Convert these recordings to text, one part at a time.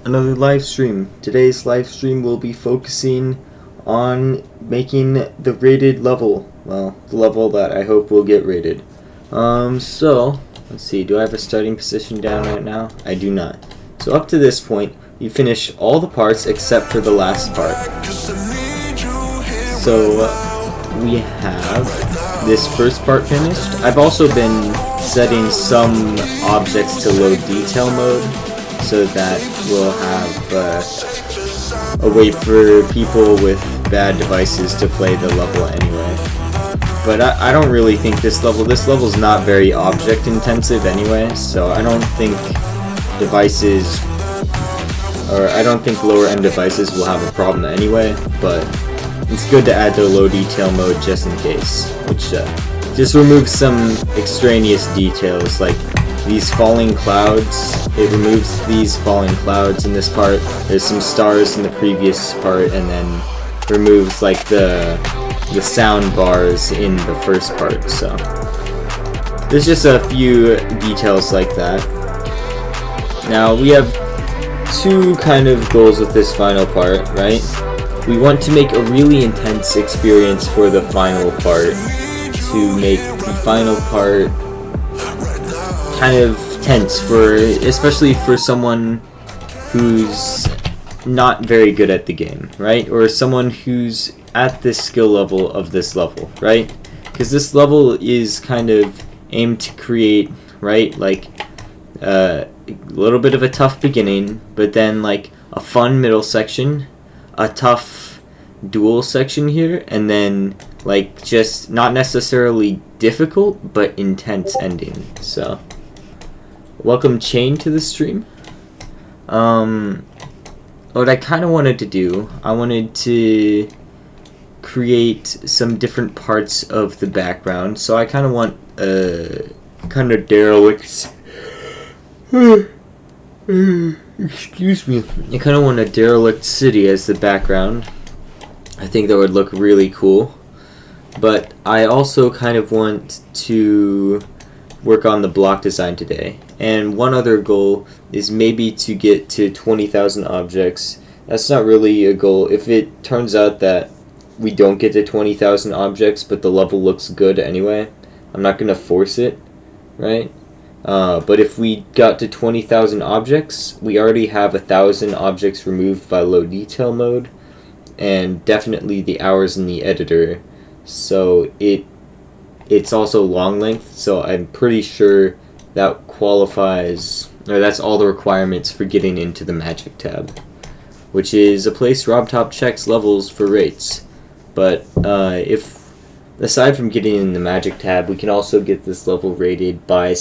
Another live stream. Today's live stream will be focusing on making the rated level. Well, the level that I hope will get rated. So, let's see. Do I have a starting position down right now? I do not. So up to this point, you finish all the parts except for the last part. So, we have this first part finished. I've also been setting some objects to low detail mode, so that we'll have a way for people with bad devices to play the level anyway. But I don't really think this level's not very object intensive anyway, so I don't think devices, or I don't think lower end devices will have a problem anyway, but it's good to add the low detail mode just in case, which just removes some extraneous details like these falling clouds. It removes these falling clouds in this part. There's some stars in the previous part, and then removes like the sound bars in the first part. So there's just a few details like that. Now we have two kind of goals with this final part, right? We want to make a really intense experience for the final part, to make the final part kind of tense, especially for someone who's not very good at the game, right? Or someone who's at this skill level of this level, right? Because this level is kind of aimed to create, right, like a little bit of a tough beginning, but then like a fun middle section, a tough dual section here, and then like just not necessarily difficult but intense ending. So welcome Chain to the stream. What I kind of wanted to do, I wanted to create some different parts of the background. So I kind of want a kind of derelict. Excuse me. I kind of want a derelict city as the background. I think that would look really cool. But I also kind of want to work on the block design today. And one other goal is maybe to get to 20,000 objects. That's not really a goal. If it turns out that we don't get to 20,000 objects, but the level looks good anyway, I'm not going to force it, right? But if we got to 20,000 objects, we already have 1,000 objects removed by low detail mode, and definitely the hours in the editor. So it's also long length, so I'm pretty sure that qualifies, or that's all the requirements for getting into the Magic tab, which is a place RobTop checks levels for rates. But if aside from getting in the Magic tab, we can also get this level rated by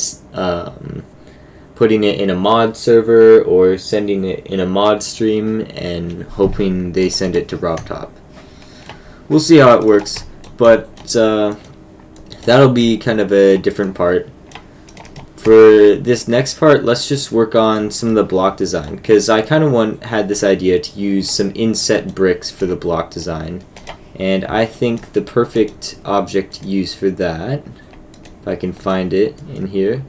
putting it in a mod server or sending it in a mod stream and hoping they send it to RobTop. We'll see how it works, but that'll be kind of a different part. For this next part, let's just work on some of the block design, because I kind of had this idea to use some inset bricks for the block design, and I think the perfect object to use for that, if I can find it in here,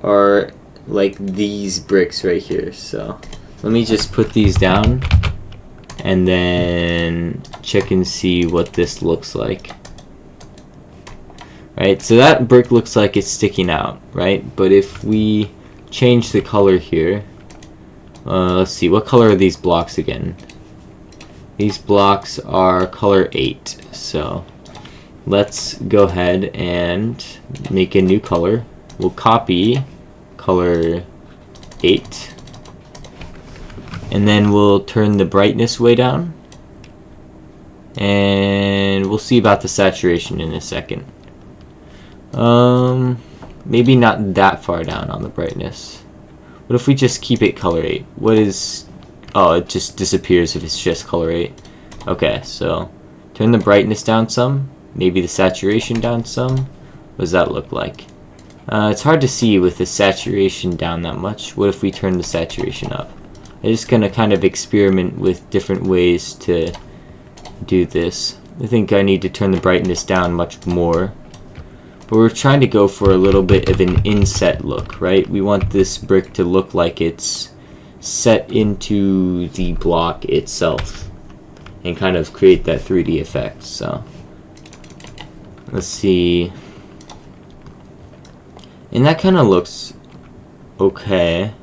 are like these bricks right here. So let me just put these down and then check and see what this looks like. Right, so that brick looks like it's sticking out, right? But if we change the color here, let's see, what color are these blocks again? These blocks are color 8, so let's go ahead and make a new color. We'll copy color 8, and then we'll turn the brightness way down, and we'll see about the saturation in a second. Maybe not that far down on the brightness. What if we just keep it color 8? Oh, it just disappears if it's just color 8. Okay, so turn the brightness down some, maybe the saturation down some. What does that look like? It's hard to see with the saturation down that much. What if we turn the saturation up? I'm just gonna kind of experiment with different ways to do this. I think I need to turn the brightness down much more. But we're trying to go for a little bit of an inset look, right? We want this brick to look like it's set into the block itself and kind of create that 3D effect. So let's see, and that kind of looks okay.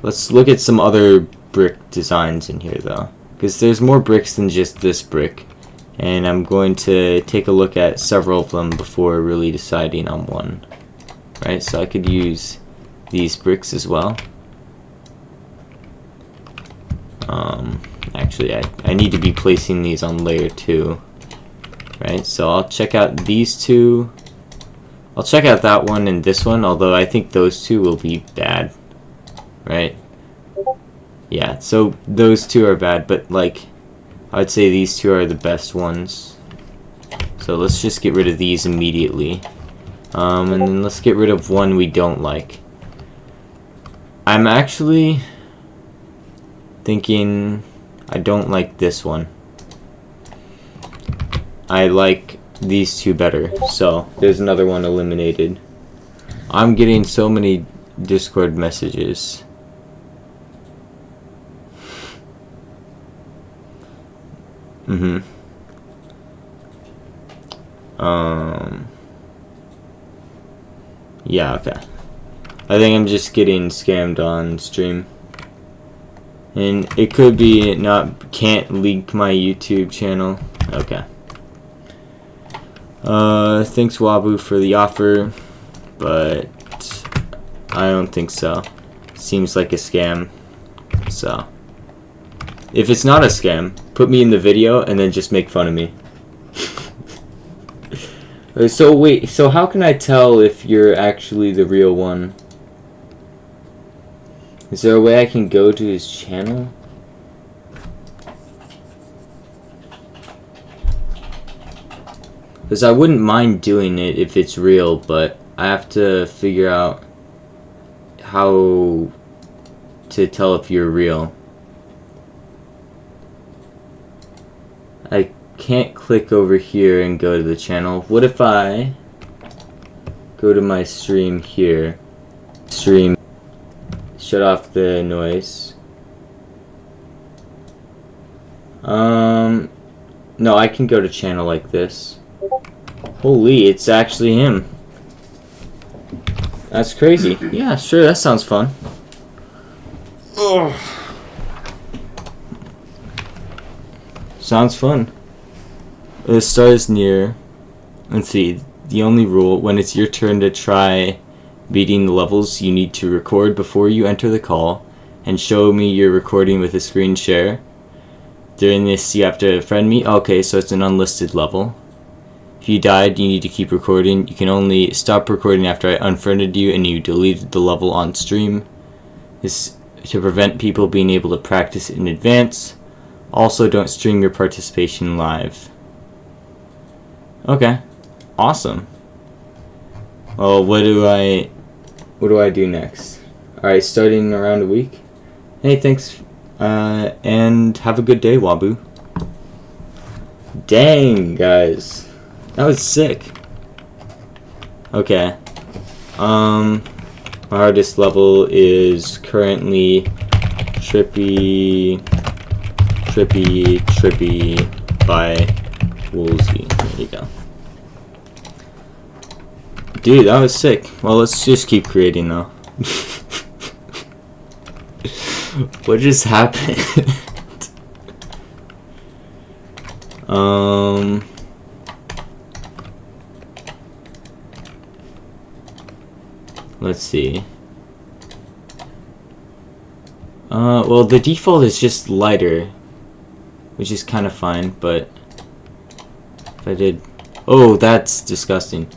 Let's look at some other brick designs in here though, because there's more bricks than just this brick, and I'm going to take a look at several of them before really deciding on one. Right, so I could use these bricks as well. Actually, I need to be placing these on layer 2. Right, so I'll check out these two. I'll check out that one and this one, although I think those two will be bad. Right? Yeah, so those two are bad, but like, I'd say these two are the best ones. So let's just get rid of these immediately. And then let's get rid of one we don't like. I'm actually thinking I don't like this one. I like these two better. So there's another one eliminated. I'm getting so many Discord messages. Yeah, okay. I think I'm just getting scammed on stream. And it could be can't link my YouTube channel. Okay. Thanks Wabu for the offer, but I don't think so. Seems like a scam. So if it's not a scam, put me in the video and then just make fun of me. So wait, so how can I tell if you're actually the real one? Is there a way I can go to his channel? Because I wouldn't mind doing it if it's real, but I have to figure out how to tell if you're real. I can't click over here and go to the channel. What if I go to my stream here? Stream. Shut off the noise. No, I can go to channel like this. Holy, it's actually him. That's crazy. Yeah, sure, that sounds fun. Ugh. Sounds fun. The start is near. Let's see. The only rule, when it's your turn to try beating the levels, you need to record before you enter the call and show me your recording with a screen share. During this, you have to friend me. Okay, so it's an unlisted level. If you died, you need to keep recording. You can only stop recording after I unfriended you and you deleted the level on stream. This is to prevent people being able to practice in advance. Also, don't stream your participation live. Okay, awesome. Well, what do I do next? Alright, starting around a week. Hey, thanks, and have a good day, Wabu. Dang, guys. That was sick. Okay. My hardest level is currently Trippy Trippy by Woolsey. There you go. Dude, that was sick. Well, let's just keep creating though. What just happened? Let's see. Well, the default is just lighter, which is kind of fine, but if I did... Oh, that's disgusting.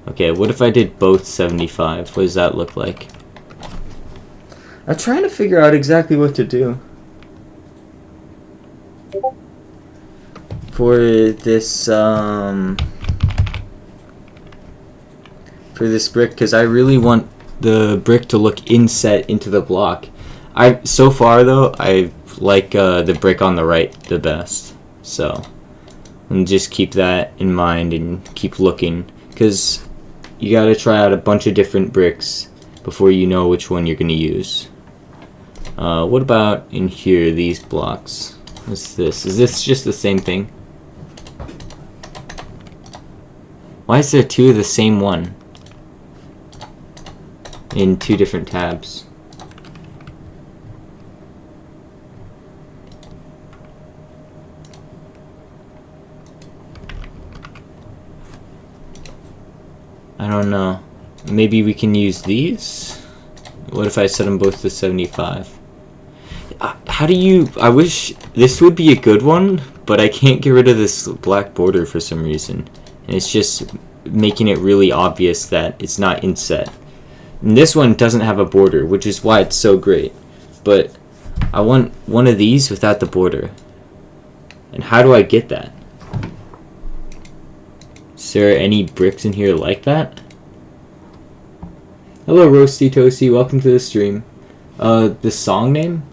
Okay, what if I did both 75? What does that look like? I'm trying to figure out exactly what to do for this brick, because I really want the brick to look inset into the block. So far though, I like the brick on the right the best, so and just keep that in mind and keep looking, because you gotta try out a bunch of different bricks before you know which one you're gonna use. What about in here, these blocks? What's this? Is this just the same thing? Why is there two of the same one in two different tabs? I don't know. Maybe we can use these? What if I set them both to 75? How do you... I wish this would be a good one, but I can't get rid of this black border for some reason. And it's just making it really obvious that it's not inset. And this one doesn't have a border, which is why it's so great. But I want one of these without the border. And how do I get that? Is there any bricks in here like that? Hello, Roasty Toasty. Welcome to the stream. The song name?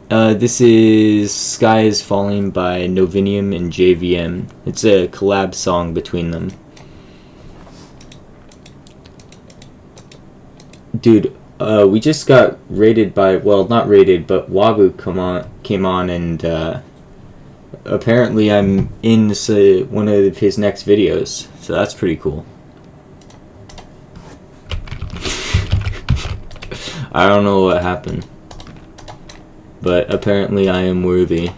This is Sky is Falling by Novinium and JVM. It's a collab song between them. Dude, we just got raided by, well, not raided, but Wabu came on and apparently I'm in one of his next videos, so that's pretty cool. I don't know what happened, but apparently I am worthy.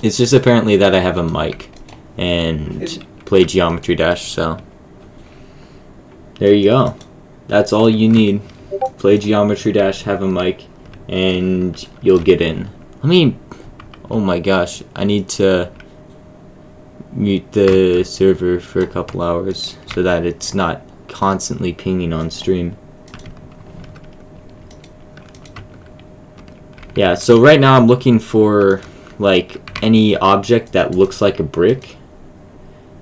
It's just apparently that I have a mic and play Geometry Dash, so there you go. That's all you need. Play Geometry Dash, have a mic, and you'll get in. Oh my gosh, I need to mute the server for a couple hours so that it's not constantly pinging on stream. Yeah, so right now I'm looking for like any object that looks like a brick,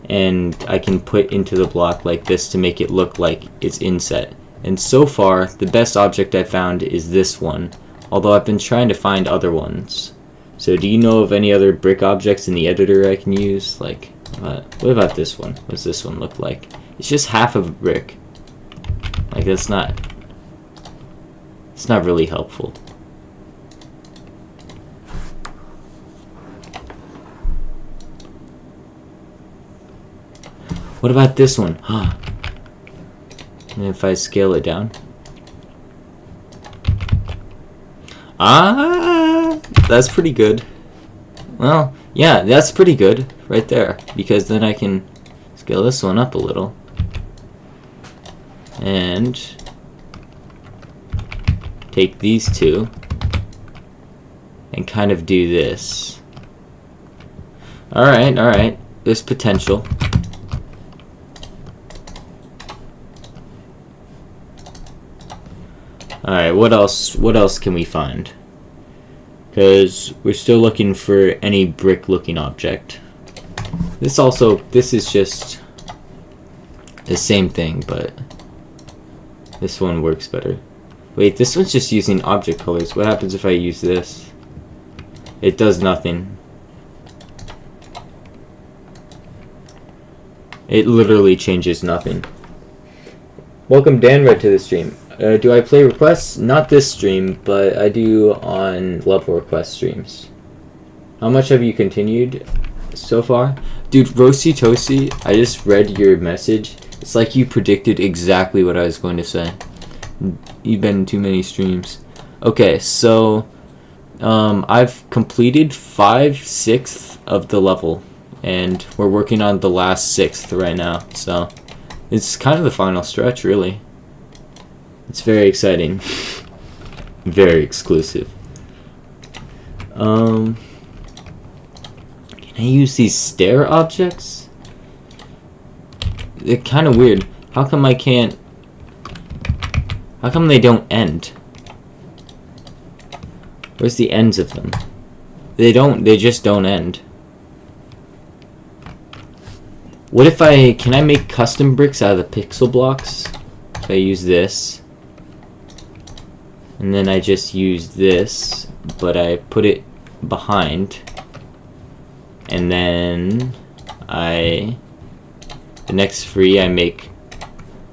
and I can put into the block like this to make it look like it's inset. And so far, the best object I found is this one, although I've been trying to find other ones. So do you know of any other brick objects in the editor I can use? Like, what about this one? What does this one look like? It's just half of a brick. Like, it's not really helpful. What about this one? And if I scale it down? That's pretty good. Well, yeah, that's pretty good right there, because then I can scale this one up a little. And take these two and kind of do this. Alright, there's potential. Alright, what else can we find? Because we're still looking for any brick looking object. This is just the same thing, but this one works better. Wait, this one's just using object colors. What happens if I use this? It does nothing. It literally changes nothing. Welcome Dan Red to the stream. Do I play requests? Not this stream, but I do on level request streams. How much have you continued so far? Dude, Roasty Toasty, I just read your message. It's like you predicted exactly what I was going to say. You've been in too many streams. Okay, so I've completed 5/6 of the level, and we're working on the last 6th right now, so it's kind of the final stretch, really. It's very exciting. Very exclusive. Can I use these stair objects? They're kind of weird. How come I can't... How come they don't end? Where's the ends of them? They just don't end. What if can I make custom bricks out of the pixel blocks? If I use this. And then I just use this, but I put it behind. And then the next free I make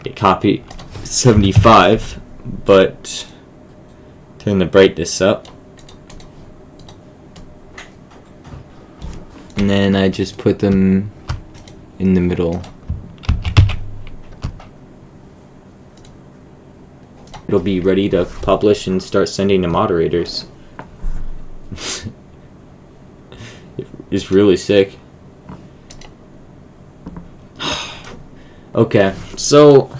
a copy 75, but turn the brightness up. and then I just put them in the middle. It'll be ready to publish and start sending to moderators. It's really sick. Okay, so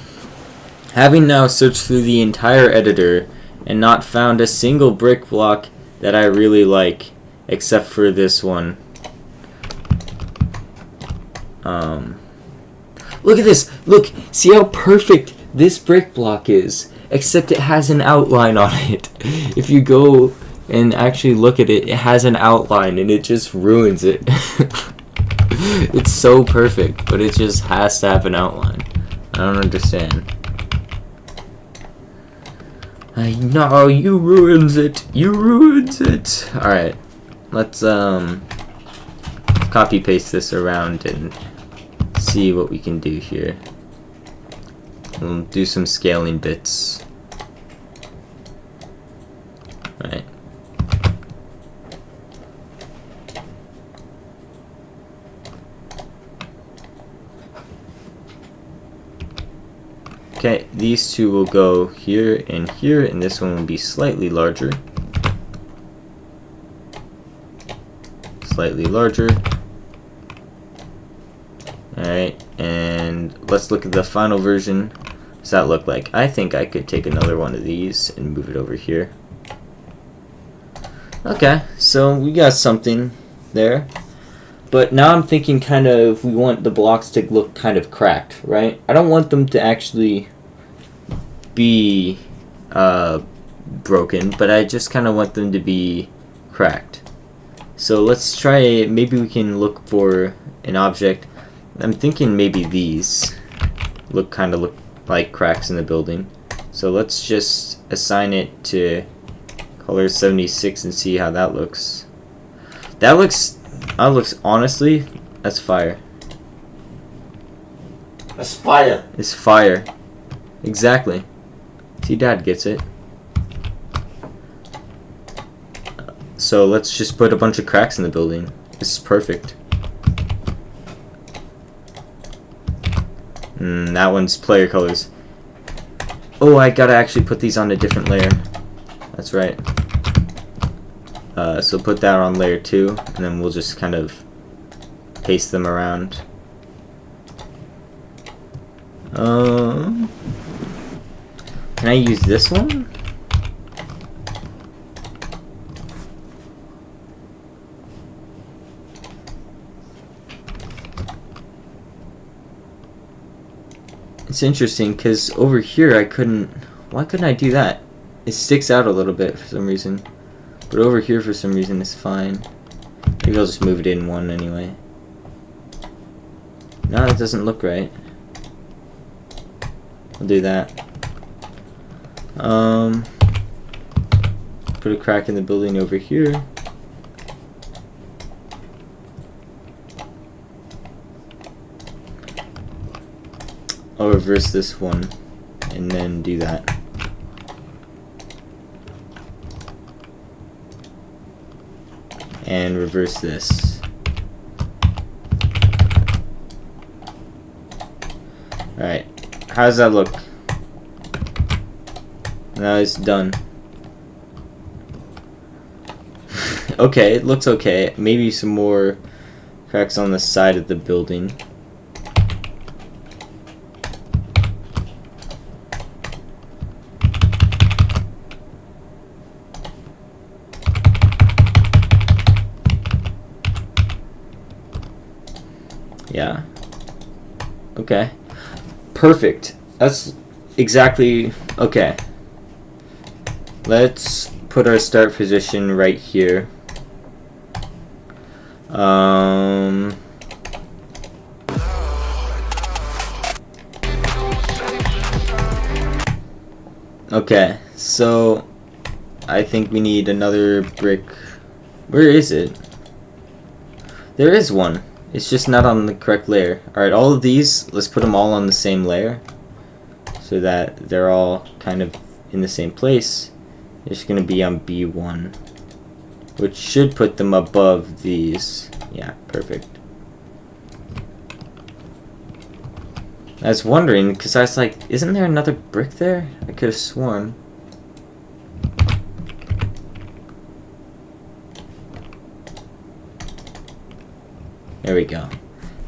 having now searched through the entire editor and not found a single brick block that I really like, except for this one. Look at this! Look! See how perfect this brick block is! Except it has an outline on it. If you go and actually look at it, it has an outline and it just ruins it. It's so perfect, but it just has to have an outline. I don't understand. No, you ruins it. You ruins it. Alright. Let's copy paste this around and see what we can do here. We'll do some scaling bits. Right. Okay, these two will go here, and this one will be slightly larger. Slightly larger. Alright, and let's look at the final version. What does that look like? I think I could take another one of these and move it over here. Okay, so we got something there. But now I'm thinking kind of, we want the blocks to look kind of cracked, right? I don't want them to actually be broken, but I just kind of want them to be cracked. So let's try, maybe we can look for an object. I'm thinking maybe these look like cracks in the building. So let's just assign it to color 76 and see how that looks. That looks honestly, that's fire. That's fire. It's fire. Exactly. See, Dad gets it. So let's just put a bunch of cracks in the building. This is perfect. That one's player colors. Oh, I gotta actually put these on a different layer. That's right. So put that on layer 2, and then we'll just kind of paste them around. Can I use this one? It's interesting because over here I couldn't. Why couldn't I do that? It sticks out a little bit for some reason. But over here for some reason it's fine. Maybe I'll just move it in one anyway. No, it doesn't look right. I'll do that. Put a crack in the building over here. I'll reverse this one and then do that. And reverse this. Alright, how does that look? Now it's done. Okay, it looks okay. Maybe some more cracks on the side of the building. Yeah. Okay. Perfect. That's exactly okay. Let's put our start position right here. Okay, so I think we need another brick. Where is it? There is one. It's just not on the correct layer. Alright, all of these, let's put them all on the same layer so that they're all kind of in the same place. It's going to be on B1. which should put them above these. Yeah, perfect. I was wondering, because I was like, isn't there another brick there? I could have sworn. There we go.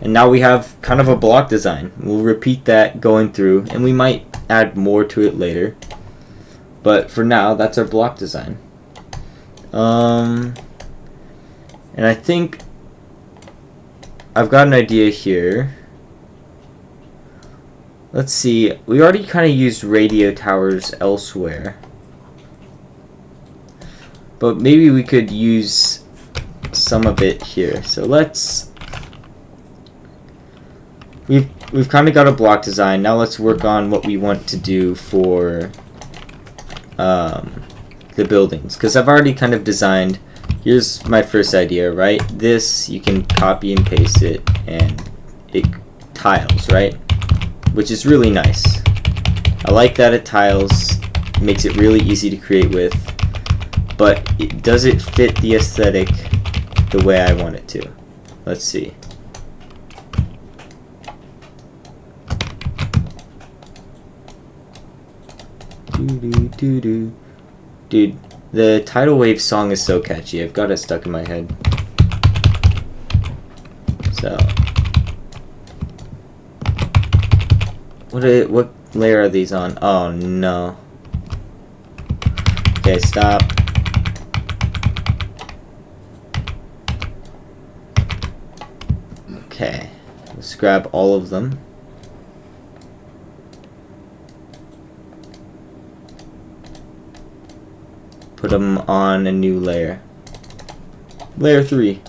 And now we have kind of a block design. We'll repeat that going through, and we might add more to it later. But for now, that's our block design. And I think I've got an idea here. Let's see, we already kind of used radio towers elsewhere. But maybe we could use some of it here. So let's... We've kind of got a block design. Now let's work on what we want to do for the buildings. Because I've already kind of designed... Here's my first idea, right? This, you can copy and paste it, and it tiles, right? Which is really nice. I like that it tiles, makes it really easy to create with, but does it fit the aesthetic the way I want it to? Let's see. Dude, the tidal wave song is so catchy. I've got it stuck in my head. So... What layer are these on? Oh no. Okay, stop. Okay, let's grab all of them. Put them on a new layer. Layer 3.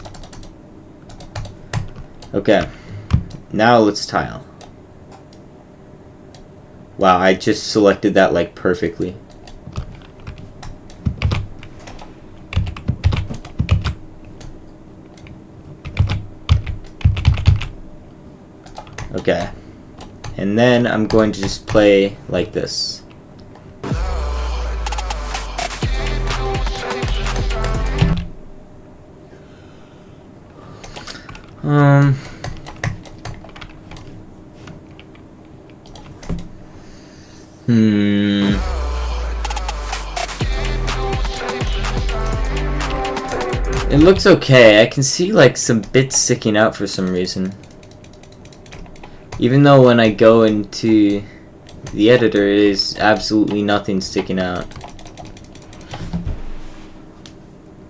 Okay, now let's tile. Wow, I just selected that like perfectly. Okay. And then I'm going to just play like this. It looks okay. I can see like some bits sticking out for some reason. Even though when I go into the editor, it is absolutely nothing sticking out.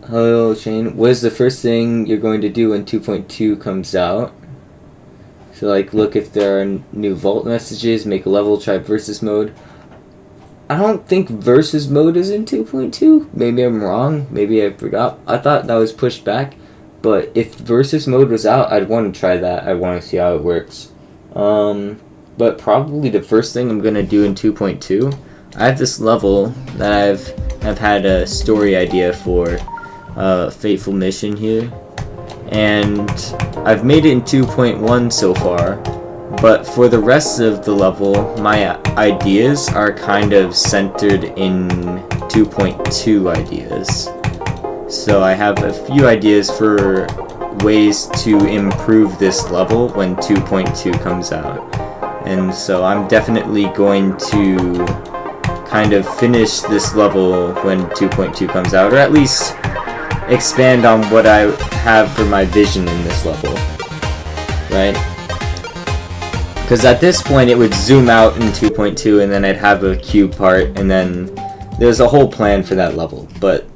Hello, Shane. What is the first thing you're going to do when 2.2 comes out? So like look if there are new vault messages, make a level, try versus mode. I don't think versus mode is in 2.2. Maybe I'm wrong. Maybe I forgot. I thought that was pushed back. But if versus mode was out, I'd want to try that. I want to see how it works. But probably the first thing I'm going to do in 2.2, I have this level that I've had a story idea for, Fateful Mission here. And I've made it in 2.1 so far. But for the rest of the level, my ideas are kind of centered in 2.2 ideas. So I have a few ideas for ways to improve this level when 2.2 comes out. And so I'm definitely going to kind of finish this level when 2.2 comes out, or at least expand on what I have for my vision in this level, right? Because at this point it would zoom out in 2.2 and then I'd have a cube part, and then there's a whole plan for that level. But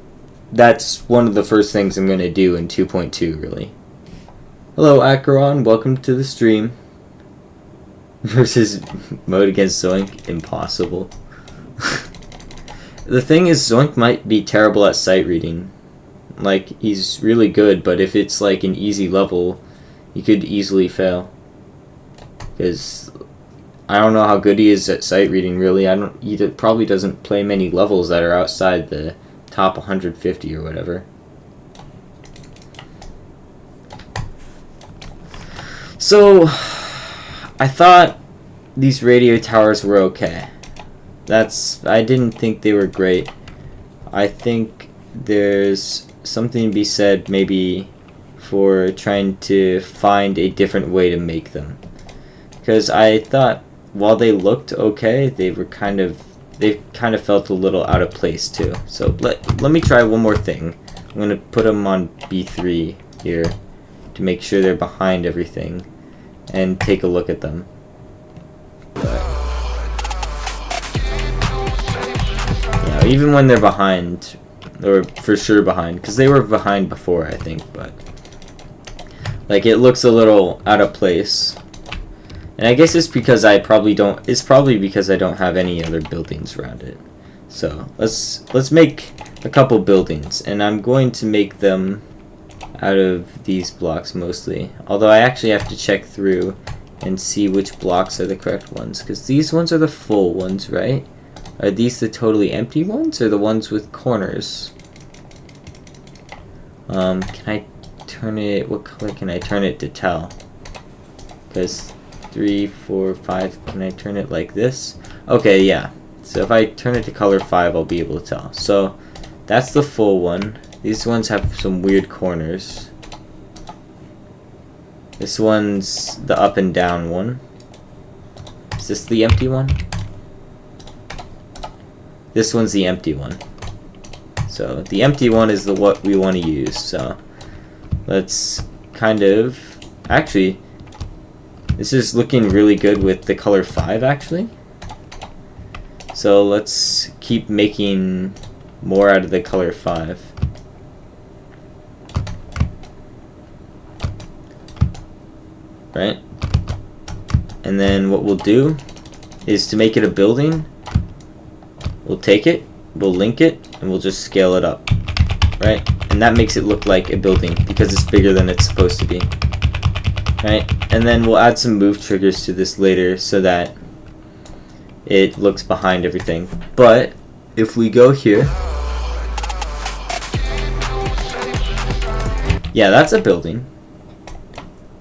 that's one of the first things I'm going to do in 2.2, really. Hello, Acheron. Welcome to the stream. Versus mode against Zoink. Impossible. The thing is, Zoink might be terrible at sight reading. Like, he's really good, but if it's like an easy level, you could easily fail. Because I don't know how good he is at sight reading, really. He probably doesn't play many levels that are outside the top 150 or whatever. So, I thought these radio towers were okay. I didn't think they were great. I think there's something to be said maybe for trying to find a different way to make them. Because I thought while they looked okay, they kind of felt a little out of place too. So let me try one more thing. I'm going to put them on B3 here to make sure they're behind everything and take a look at them. Yeah, even when they're behind, or for sure behind, because they were behind before, I think, but like it looks a little out of place. And I guess it's because it's probably because I don't have any other buildings around it. So let's make a couple buildings, and I'm going to make them out of these blocks mostly. Although I actually have to check through and see which blocks are the correct ones, because these ones are the full ones, right? Are these the totally empty ones, or the ones with corners? Can I turn it, what color can I turn it to tell? Because 3, 4, 5, can I turn it like this? Okay, yeah. So if I turn it to color 5, I'll be able to tell. So that's the full one. These ones have some weird corners. This one's the up and down one. Is this the empty one? This one's the empty one. So the empty one is what we want to use. So let's kind of, actually, this is looking really good with the color 5 actually. So let's keep making more out of the color 5. Right? And then what we'll do is, to make it a building, we'll take it, we'll link it, and we'll just scale it up. Right? And that makes it look like a building because it's bigger than it's supposed to be. Right? And then we'll add some move triggers to this later so that it looks behind everything. But if we go here, yeah, that's a building.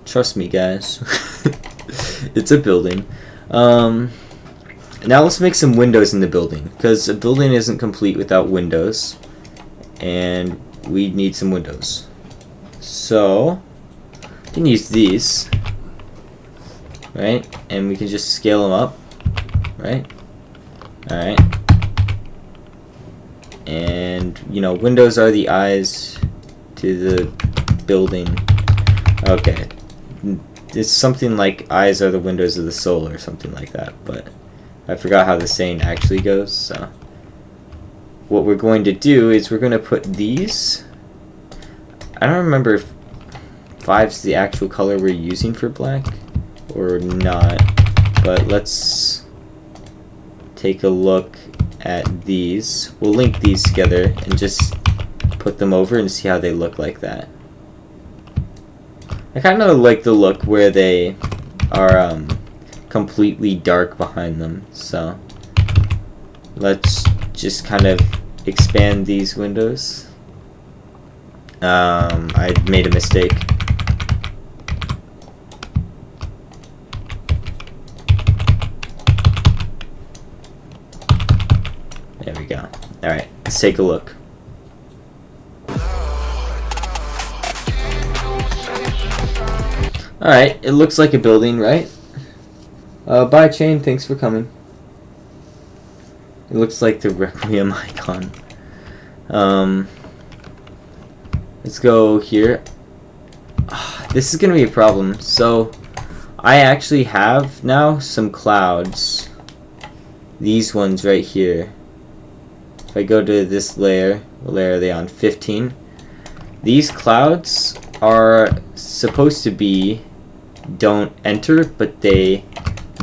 Trust me, guys. It's a building. Now let's make some windows in the building, because a building isn't complete without windows, and we need some windows. So we can use these, right? And we can just scale them up, right? Alright. And, you know, windows are the eyes to the building. Okay. It's something like eyes are the windows of the soul or something like that, but I forgot how the saying actually goes. So what we're going to do is we're going to put these. I don't remember if 5's the actual color we're using for black or not, but let's take a look at these. We'll link these together and just put them over and see how they look like that. I kind of like the look where they are completely dark behind them. So let's just kind of expand these windows. I made a mistake. There we go. Alright, let's take a look. Alright, it looks like a building, right? Bye, Chain, thanks for coming. It looks like the Requiem icon. Let's go here. This is gonna be a problem. So, I actually have now some clouds. These ones right here. If I go to this layer, what layer are they on? 15. These clouds are supposed to be don't enter, but they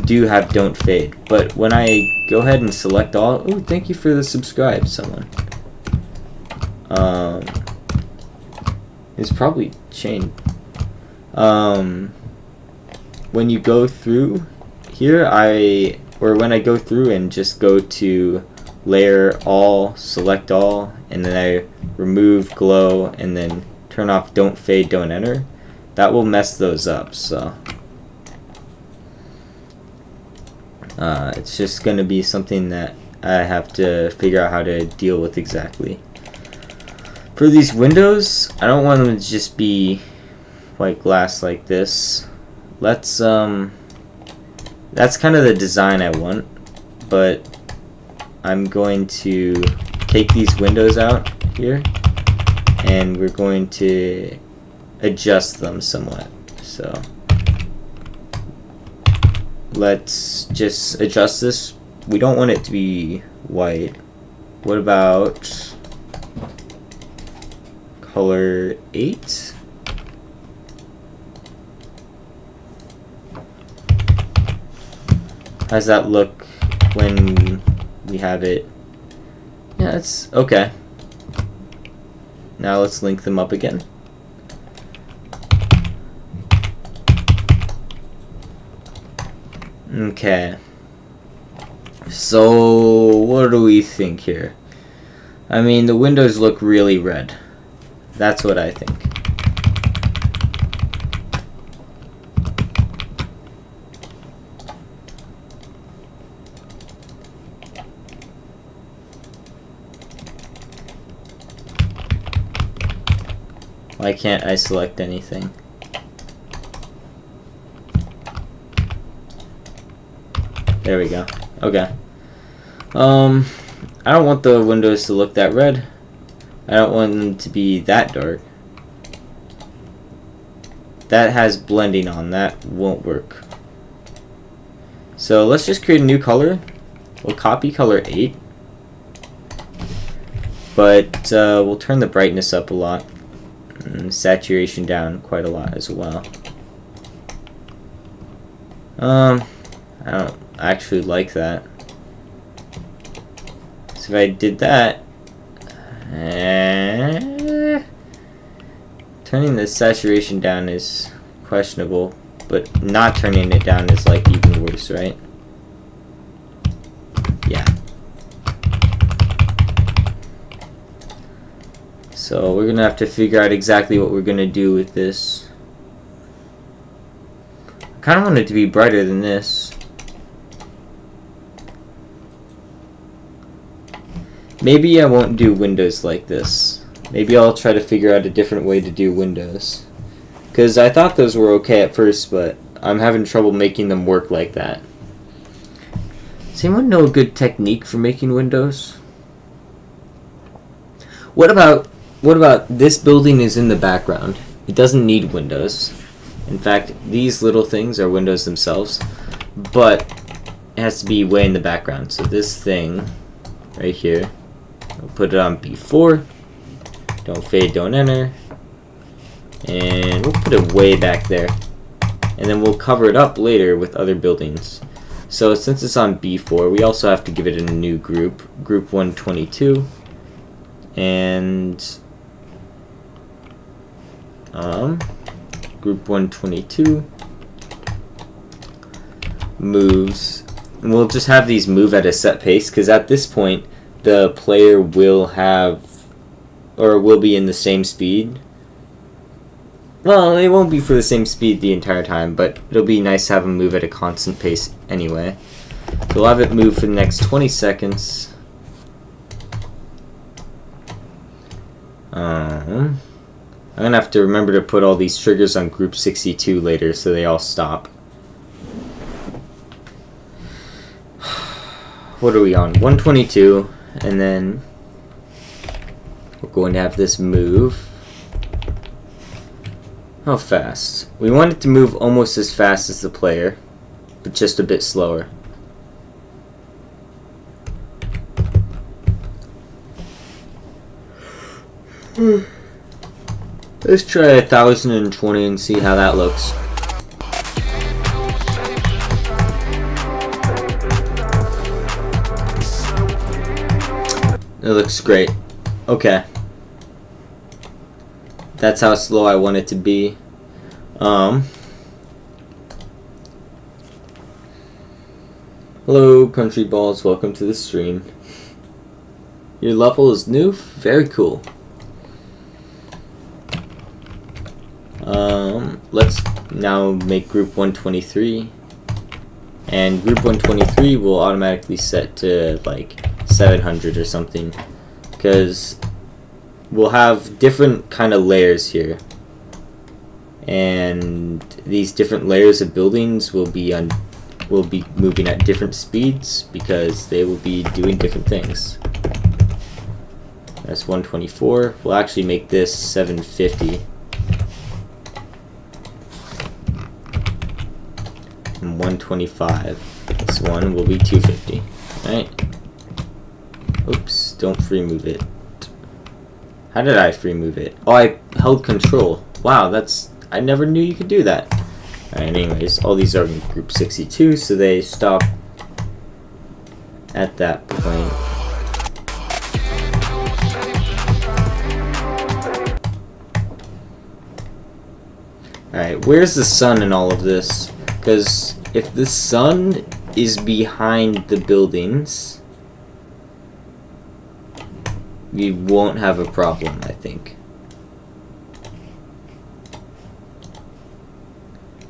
do have don't fade. But when I go ahead and select all, oh, thank you for the subscribe, someone. It's probably Chain. When you go through here, when I go through and just go to layer all, select all, and then I remove glow and then turn off don't fade, don't enter, that will mess those up. So it's just going to be something that I have to figure out how to deal with exactly. For these windows, I don't want them to just be white glass like this. Let's that's kind of the design I want, but I'm going to take these windows out here and we're going to adjust them somewhat. So let's just adjust this. We don't want it to be white. What about color 8? How's that look when we have it? Yeah, that's okay. Now let's link them up again. Okay. So what do we think here? I mean, the windows look really red. That's what I think. Why can't I select anything? There we go. Okay. I don't want the windows to look that red. I don't want them to be that dark. That has blending on. That won't work. So let's just create a new color. We'll copy color 8. But we'll turn the brightness up a lot. And saturation down quite a lot as well. I don't actually like that. So if I did that, turning the saturation down is questionable, but not turning it down is like even worse, right? Yeah. So we're gonna have to figure out exactly what we're gonna do with this. I kind of want it to be brighter than this. Maybe I won't do windows like this. Maybe I'll try to figure out a different way to do windows. Because I thought those were okay at first, but I'm having trouble making them work like that. Does anyone know a good technique for making windows? What about this building is in the background? It doesn't need windows. In fact, these little things are windows themselves, but it has to be way in the background. So this thing right here, we'll put it on B4. Don't fade, don't enter. And we'll put it way back there. And then we'll cover it up later with other buildings. So since it's on B4, we also have to give it a new group, group 122. And group 122 moves. And we'll just have these move at a set pace, because at this point the player will have, or will be in the same speed. Well, it won't be for the same speed the entire time, but it'll be nice to have them move at a constant pace anyway. So we'll have it move for the next 20 seconds. I'm gonna have to remember to put all these triggers on group 62 later so they all stop. What are we on? 122, and then we're going to have this move. How fast? We want it to move almost as fast as the player, but just a bit slower. Let's try 1020 and see how that looks. It looks great. Okay. That's how slow I want it to be. Hello, Country Balls. Welcome to the stream. Your level is new? Very cool. Let's now make group 123. And group 123 will automatically set to like 700 or something. Because we'll have different kind of layers here, and these different layers of buildings will be moving at different speeds because they will be doing different things. That's 124. We'll actually make this 750. And 125. This one will be 250. Alright. Oops, don't free move it. How did I free move it? Oh, I held control. Wow, I never knew you could do that. Alright, anyways, all these are in group 62, so they stop at that point. Alright, where's the sun in all of this? Because if the sun is behind the buildings, we won't have a problem, I think.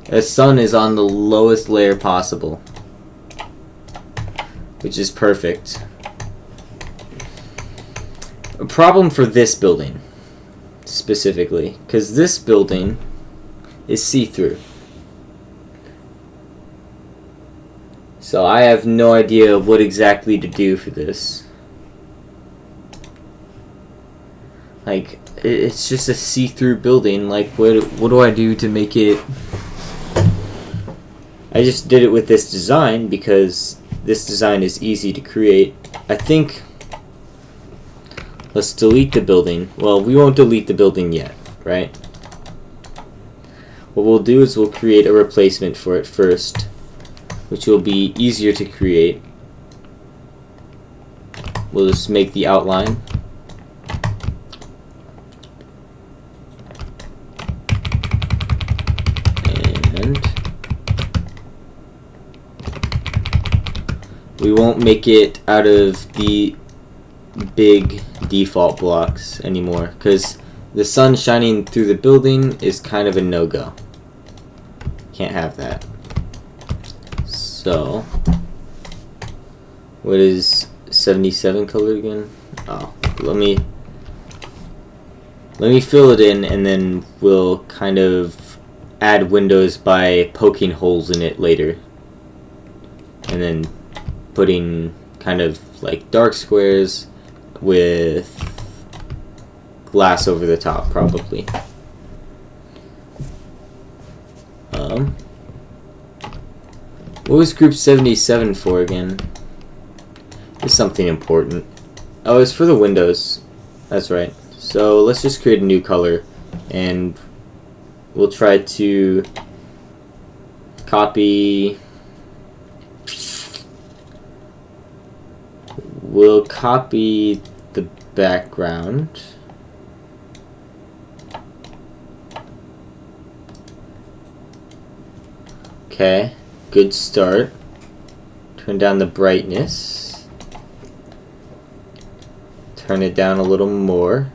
The sun is on the lowest layer possible, which is perfect. A problem for this building, specifically, because this building is see-through. So I have no idea what exactly to do for this. Like, it's just a see-through building. Like, what do I do to make it... I just did it with this design because this design is easy to create. I think... Let's delete the building. Well, we won't delete the building yet, right? What we'll do is we'll create a replacement for it first, which will be easier to create. We'll just make the outline. We won't make it out of the big default blocks anymore, because the sun shining through the building is kind of a no-go. Can't have that. So, what is 77 colored again? Oh, let me fill it in, and then we'll kind of add windows by poking holes in it later, and then putting kind of like dark squares with glass over the top, probably. What was group 77 for again? It's something important. Oh, it's for the windows. That's right. So let's just create a new color, and we'll try to copy... We'll copy the background. Okay, good start. Turn down the brightness. Turn it down a little more.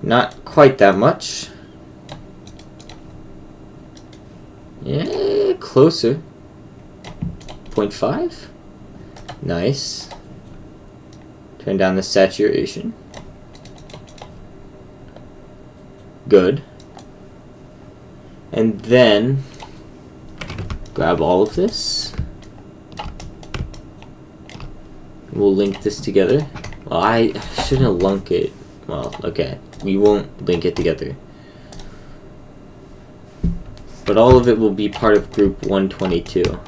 Not quite that much. Yeah, closer. 0.5. Nice. Turn down the saturation. Good. And then grab all of this. We'll link this together. Well, I shouldn't link it. Well, okay. We won't link it together. But all of it will be part of group 122.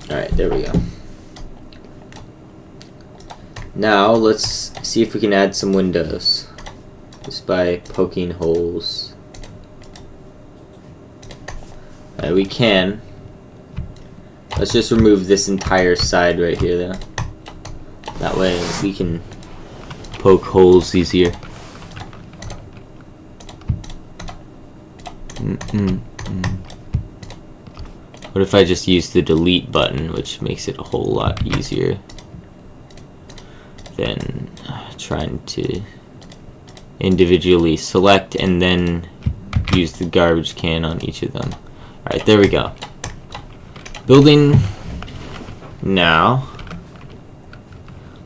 Alright, there we go. Now, let's see if we can add some windows. Just by poking holes. We can. Let's just remove this entire side right here, though. That way we can poke holes easier. What if I just use the delete button, which makes it a whole lot easier than trying to individually select and then use the garbage can on each of them. Alright, there we go. Building. Now,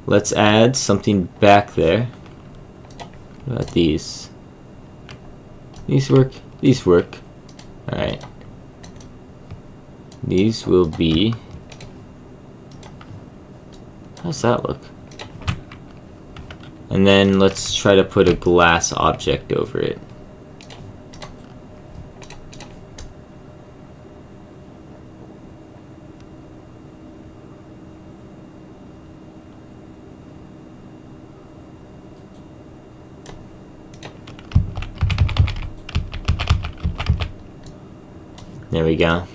let's add something back there. What about these? These work? These work. Alright. These will be... How's that look? And then let's try to put a glass object over it. There we go.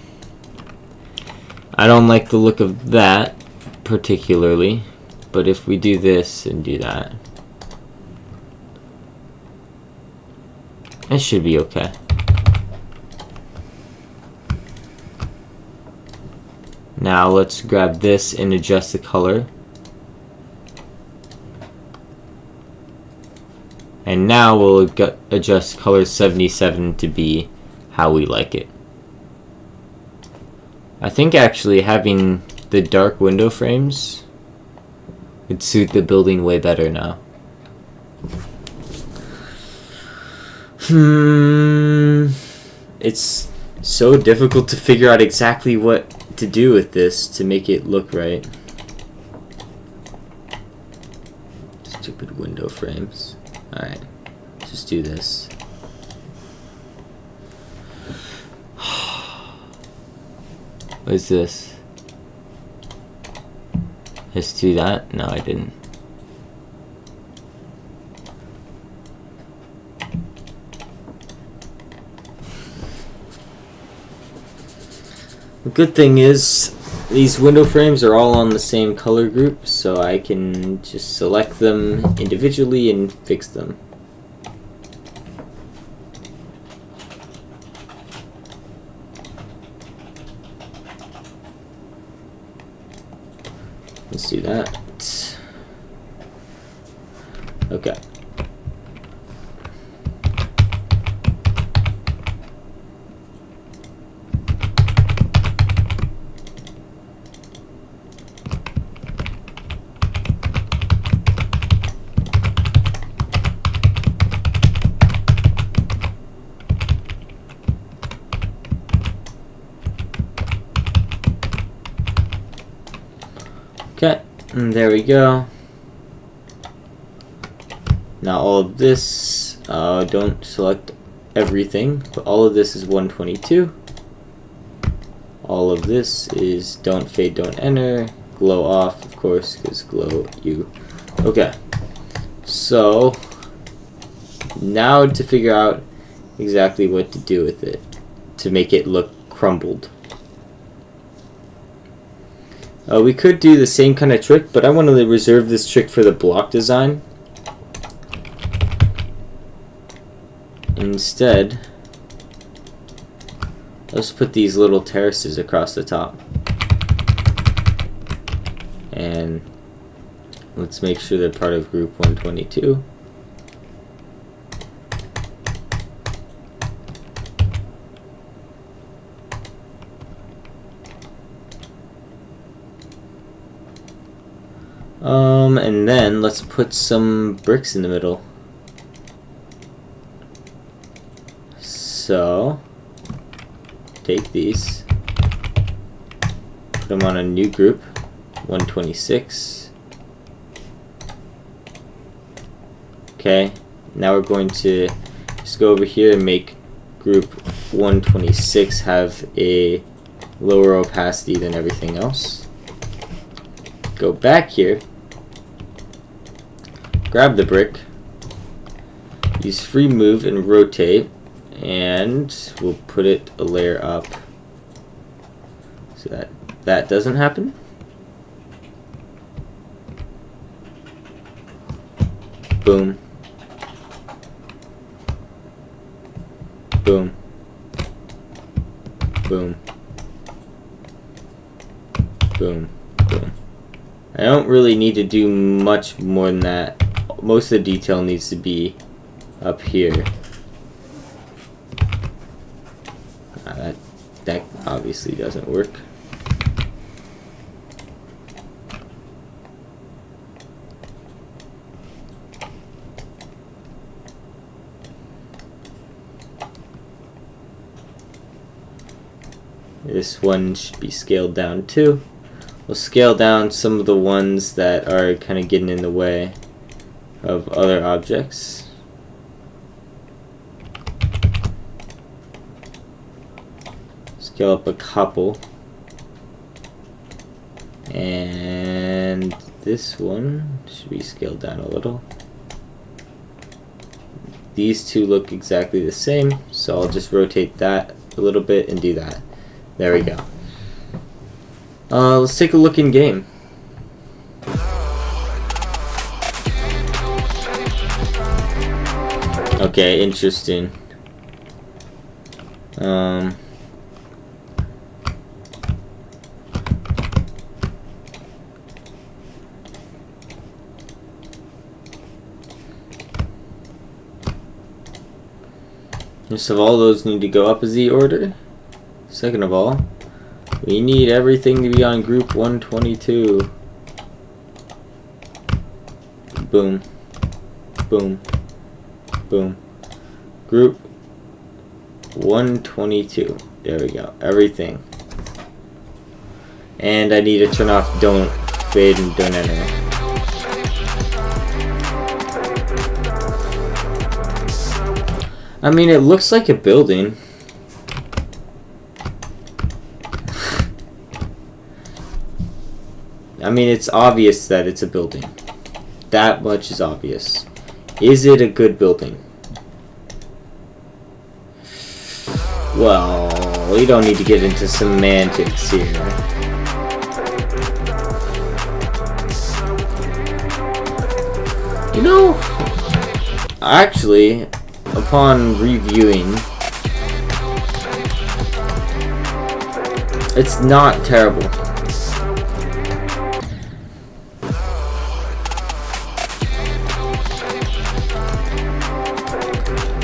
I don't like the look of that particularly, but if we do this and do that, it should be okay. Now let's grab this and adjust the color. And now we'll adjust color 77 to be how we like it. I think actually having the dark window frames would suit the building way better now. It's so difficult to figure out exactly what to do with this to make it look right. Stupid window frames. Alright, just do this. What is this? Let's do that? No, I didn't. The good thing is these window frames are all on the same color group, so I can just select them individually and fix them. Let's do that. Okay. Okay, and there we go. Now all of this, don't select everything, but all of this is 122. All of this is don't fade, don't enter. Glow off, of course, because glow you. Okay, so now to figure out exactly what to do with it to make it look crumbled. We could do the same kind of trick, but I want to reserve this trick for the block design. Instead, let's put these little terraces across the top. And let's make sure they're part of group 122. And then let's put some bricks in the middle. So, take these, put them on a new group, 126. Okay, now we're going to just go over here and make group 126 have a lower opacity than everything else. Go back here, grab the brick, use free move and rotate, and we'll put it a layer up so that that doesn't happen. Boom. Boom. Boom. Boom. Boom. I don't really need to do much more than that. Most of the detail needs to be up here. that obviously doesn't work. This one should be scaled down too. We'll scale down some of the ones that are kind of getting in the way of other objects. Scale up a couple. And this one should be scaled down a little. These two look exactly the same, so I'll just rotate that a little bit and do that. There we go. Let's take a look in game. Okay, interesting. First of all, those need to go up a Z order. Second of all, we need everything to be on group 122. Boom. Boom. Boom. Group 122. There we go. Everything. And I need to turn off don't fade and don't enter. I mean, it looks like a building. I mean, it's obvious that it's a building. That much is obvious. Is it a good building? Well, we don't need to get into semantics here. You know, actually, upon reviewing, it's not terrible.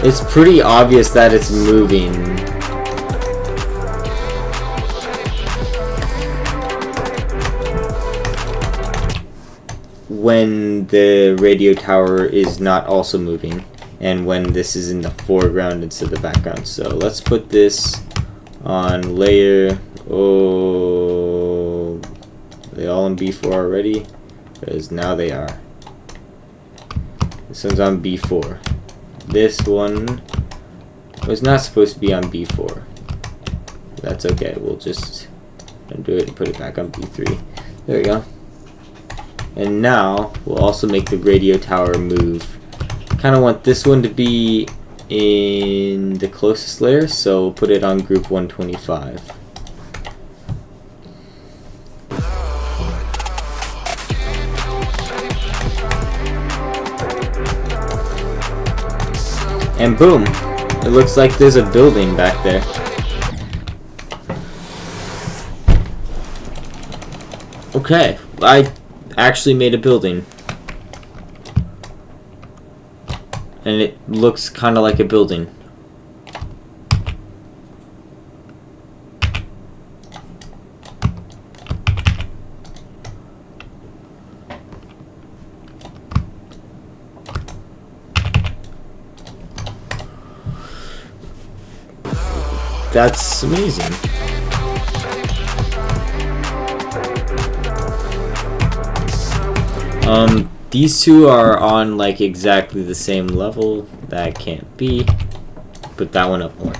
It's pretty obvious that it's moving. When the radio tower is not also moving, and when this is in the foreground instead of the background. So let's put this on layer. Oh, are they all in B4 already? Because now they are. This one's on B4. This one was not supposed to be on B4. That's okay. We'll just undo it and put it back on B3. There we go. And now we'll also make the radio tower move. Kind of want this one to be in the closest layer, so we'll put it on group 125. And boom, it looks like there's a building back there. Okay, I actually made a building. And it looks kind of like a building. That's amazing. These two are on like exactly the same level. That can't be. Put that one up more.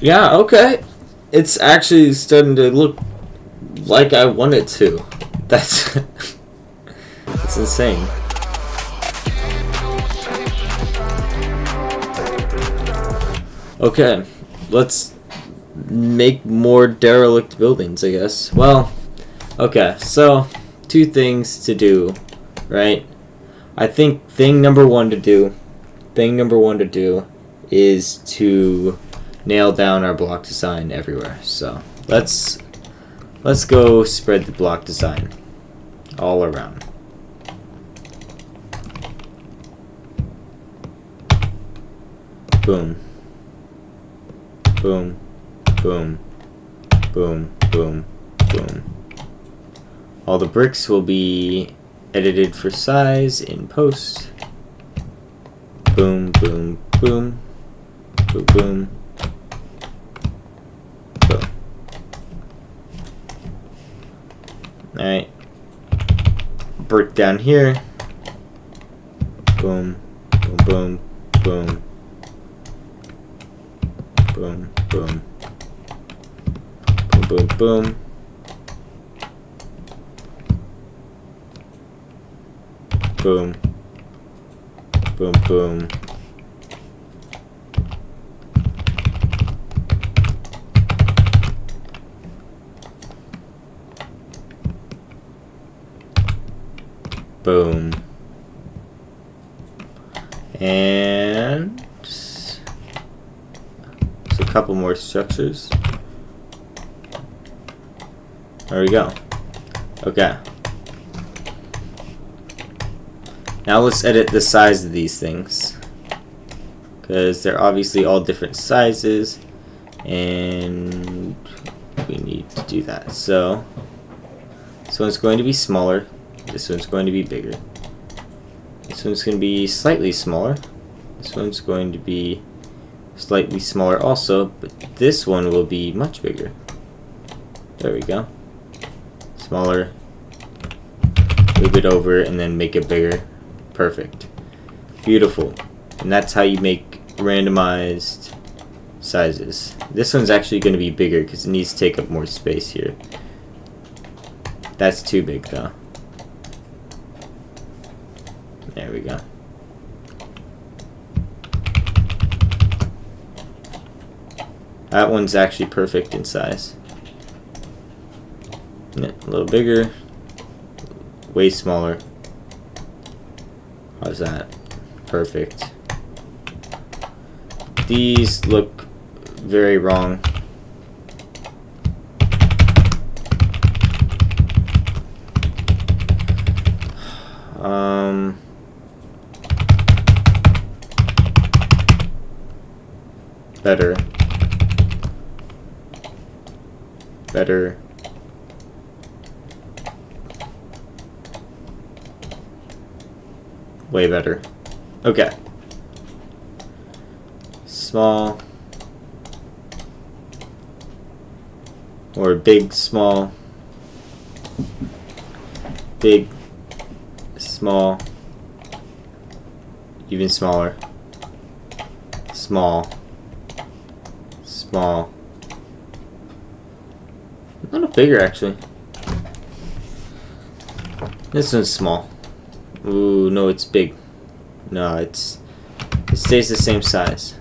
Yeah, okay. It's actually starting to look like I want it to. That's that's insane. Okay, let's make more derelict buildings, I guess. Well, okay, so two things to do, right? I think thing number one to do is to nail down our block design everywhere. So let's go spread the block design. all around. Boom. Boom. Boom. Boom. Boom. Boom. All the bricks will be edited for size in post. Boom. Boom. Boom. Boom. Boom. Boom. Alright. Brick down here. Boom. Boom. Boom. Boom. Boom, boom. Boom, boom, boom. Boom. Boom, boom. Boom. And a couple more structures. There we go. Okay. Now let's edit the size of these things, because they're obviously all different sizes and we need to do that. So this one's going to be smaller, this one's going to be bigger, this one's going to be slightly smaller, this one's going to be slightly smaller also, but this one will be much bigger. There we go. Smaller, move it over, and then make it bigger. Perfect. Beautiful. And that's how you make randomized sizes. This one's actually going to be bigger because it needs to take up more space here. That's too big though. There we go. That one's actually perfect in size. Yeah, a little bigger, way smaller. How's that? Perfect. These look very wrong. Better. Better. Way better. Okay. Small. Or big, small. Big, small. Even smaller. Small. Small. A little bigger actually. This one's small. Ooh, no, it's big. No, it stays the same size.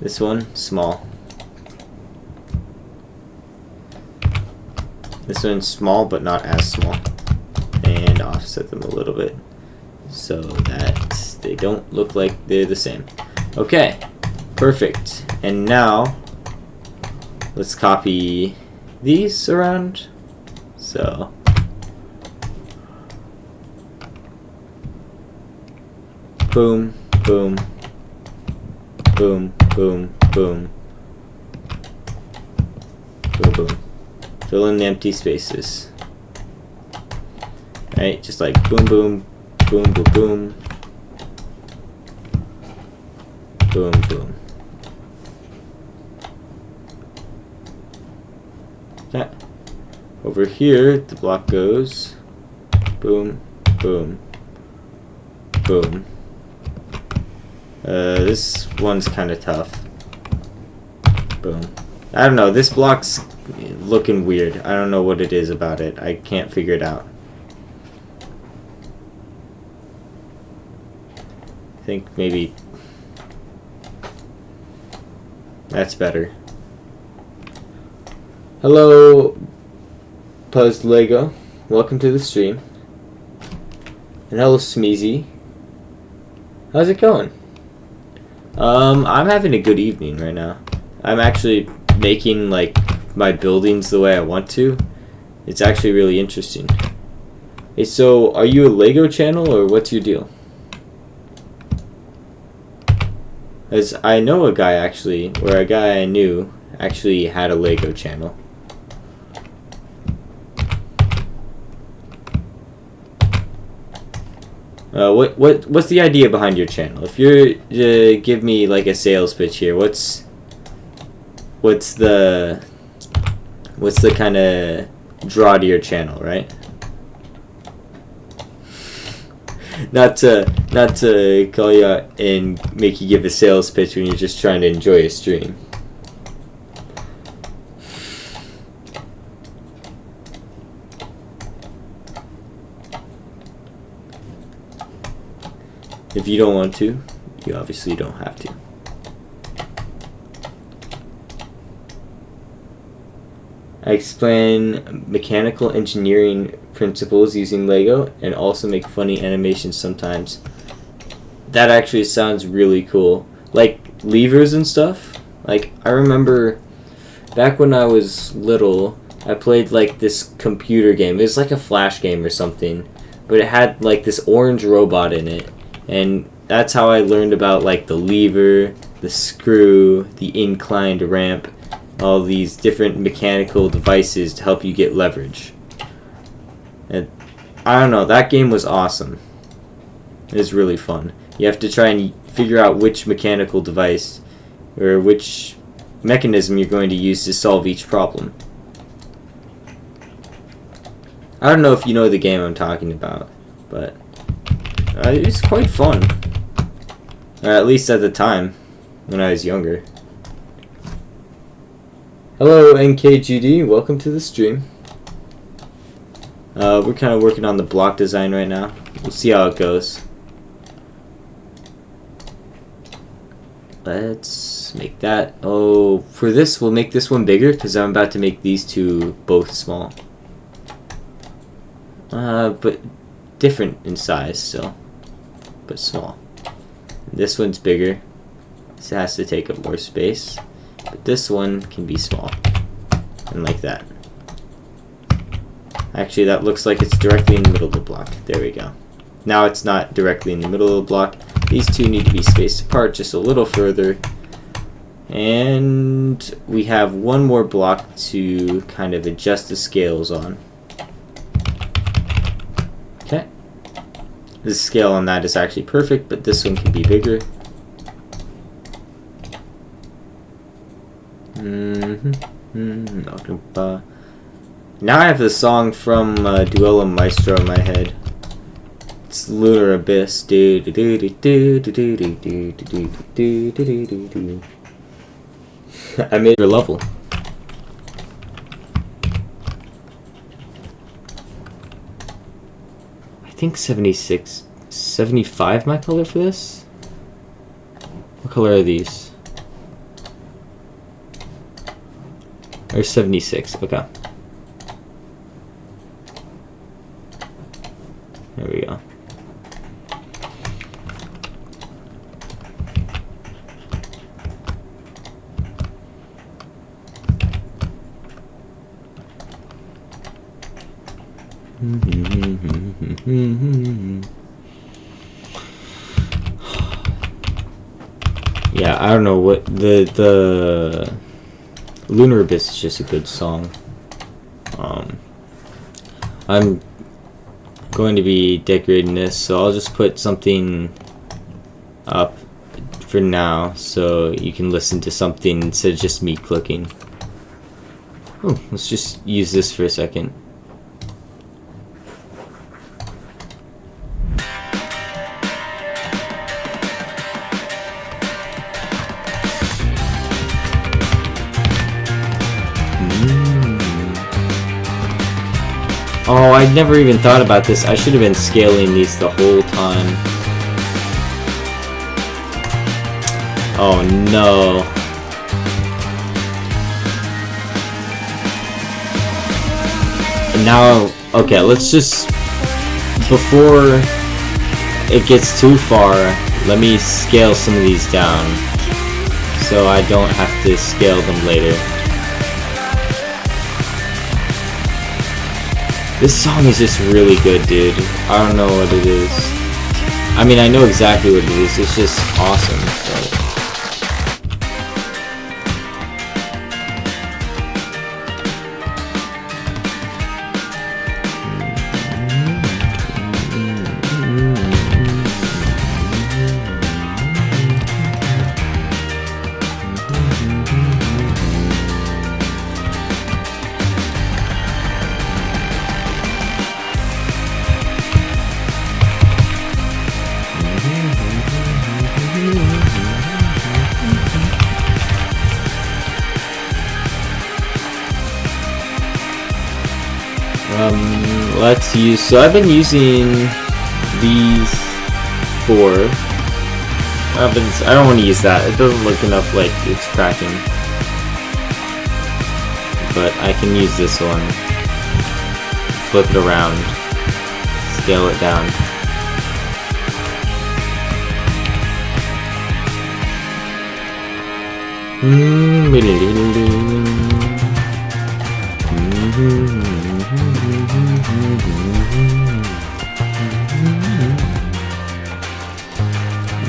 This one, small. This one's small, but not as small. And offset them a little bit so that they don't look like they're the same. Okay, perfect. And now let's copy these around. So boom, boom, boom, boom, boom, boom, boom. Fill in the empty spaces. Right, just like boom, boom, boom, boom, boom, boom, boom. Okay. Over here, the block goes boom, boom, boom. This one's kind of tough. Boom. I don't know, this block's looking weird. I don't know what it is about it. I can't figure it out. I think maybe that's better. Hello, Puzzed Lego. Welcome to the stream. And hello, Smeezy. How's it going? I'm having a good evening right now. I'm actually making like my buildings the way I want to. It's actually really interesting. Hey, so are you a Lego channel or what's your deal? As I know a guy actually, or a guy I knew actually had a Lego channel. What's the idea behind your channel? If you're to give me like a sales pitch here, what's the kind of draw to your channel, right? Not to call you out and make you give a sales pitch when you're just trying to enjoy a stream. If you don't want to, you obviously don't have to. I explain mechanical engineering principles using Lego and also make funny animations sometimes. That actually sounds really cool. Like levers and stuff. Like I remember back when I was little, I played like this computer game. It was like a flash game or something, but it had like this orange robot in it. And that's how I learned about like the lever, the screw, the inclined ramp, all these different mechanical devices to help you get leverage. And I don't know, that game was awesome. It was really fun. You have to try and figure out which mechanical device or which mechanism you're going to use to solve each problem. I don't know if you know the game I'm talking about, but it's quite fun. Or at least at the time, when I was younger. Hello NKGD, welcome to the stream. We're kind of working on the block design right now. We'll see how it goes. Let's make that. Oh, for this, we'll make this one bigger because I'm about to make these two both small. But different in size still. But small. This one's bigger. This has to take up more space. But this one can be small. And like that. Actually, that looks like it's directly in the middle of the block. There we go. Now it's not directly in the middle of the block. These two need to be spaced apart just a little further. And we have one more block to kind of adjust the scales on. Okay. The scale on that is actually perfect, but this one can be bigger. Now I have the song from Duello Maestro in my head. It's Lunar Abyss. I made your level. I think 76, 75 my color for this? What color are these? Or 76, okay. There we go. Yeah, I don't know what the Lunar Abyss is just a good song. I'm going to be decorating this, so I'll just put something up for now so you can listen to something instead of just me clicking. Oh, let's just use this for a second. Oh, I never even thought about this. I should have been scaling these the whole time. Oh no. And now, okay, let's just, before it gets too far, let me scale some of these down so I don't have to scale them later. This song is just really good, dude. I don't know what it is. I mean, I know exactly what it is. It's just awesome. So. Let's use, so I've been using these 4. I don't want to use that. It doesn't look enough like it's cracking. But I can use this one. Flip it around. Scale it down.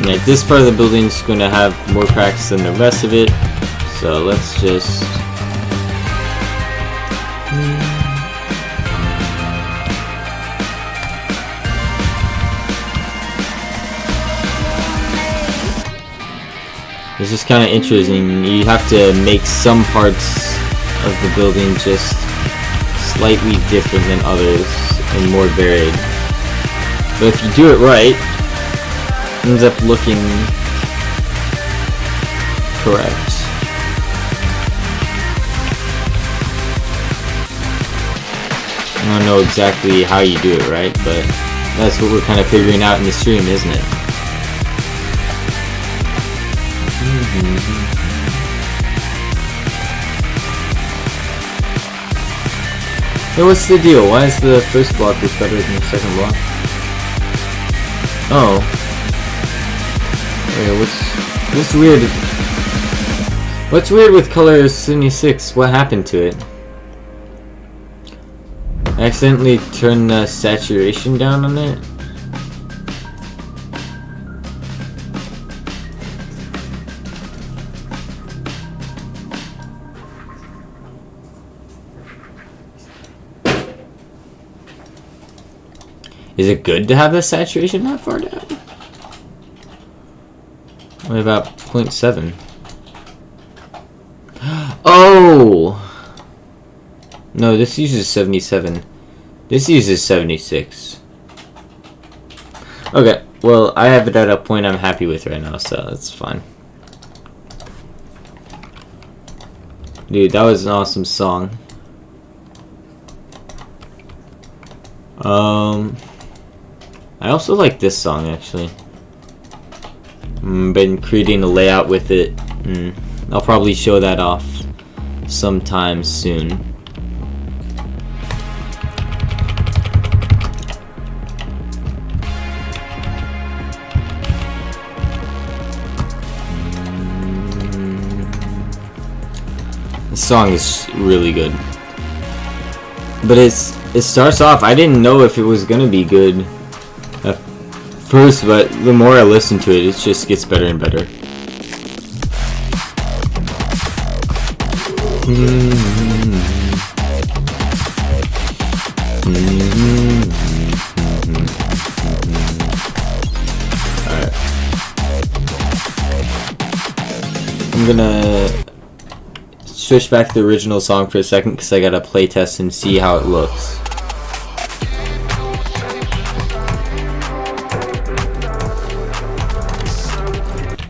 Like, this part of the building is going to have more cracks than the rest of it, so let's just it's just kind of interesting. You have to make some parts of the building just slightly different than others and more varied. But if you do it right, it ends up looking correct. I don't know exactly how you do it right, but that's what we're kind of figuring out in the stream, isn't it? Hey, what's the deal? Why is the first block better than the second block? Oh. Okay, what's weird? What's weird with color 76? What happened to it? I accidentally turned the saturation down on it. Is it good to have the saturation that far down? What about 0.7? Oh! No, this uses 77. This uses 76. Okay, well, I have it at a point I'm happy with right now, so that's fine. Dude, that was an awesome song. I also like this song, actually. Been creating a layout with it. I'll probably show that off sometime soon. This song is really good. But it starts off, I didn't know if it was gonna be good at first, but the more I listen to it, it just gets better and better. Alright. I'm gonna switch back to the original song for a second because I gotta play test and see how it looks.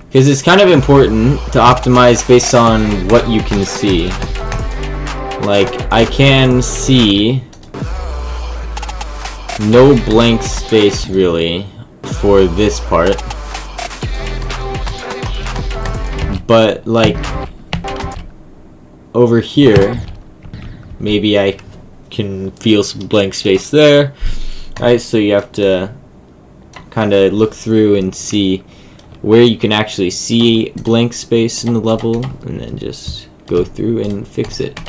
Because it's kind of important to optimize based on what you can see. Like, I can see no blank space really for this part. But like over here, maybe I can feel some blank space there. Alright, so you have to kind of look through and see where you can actually see blank space in the level, and then just go through and fix it.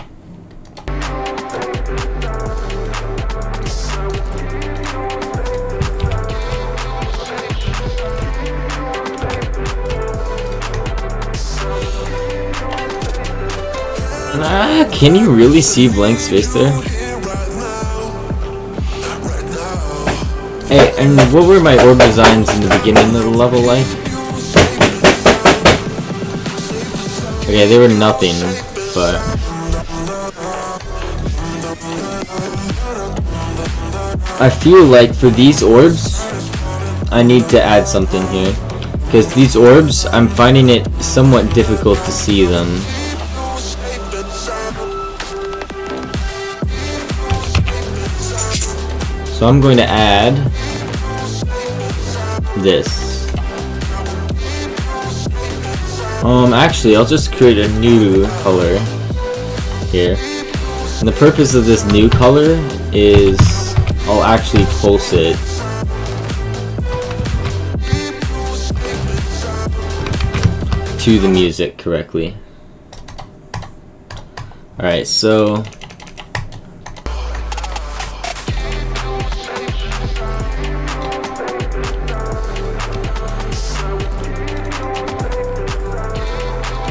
Can you really see blank space there? Hey, and what were my orb designs in the beginning of the level like? Okay, they were nothing, but... I feel like for these orbs, I need to add something here. Because these orbs, I'm finding it somewhat difficult to see them. So I'm going to add this. Actually, I'll just create a new color here. And the purpose of this new color is I'll actually pulse it. To the music correctly. Alright, so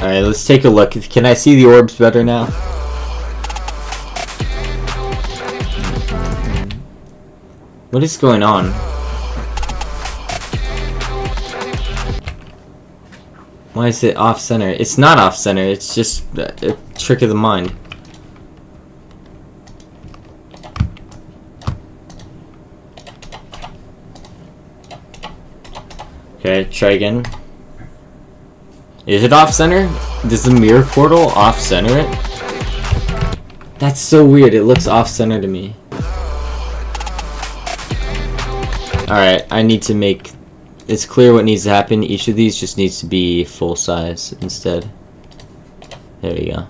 alright, let's take a look. Can I see the orbs better now? What is going on? Why is it off center? It's not off center, it's just a trick of the mind. Okay, try again. Is it off center? Does the mirror portal off center it? That's so weird, it looks off center to me. Alright, I need to make... It's clear what needs to happen. Each of these just needs to be full size instead. There we go.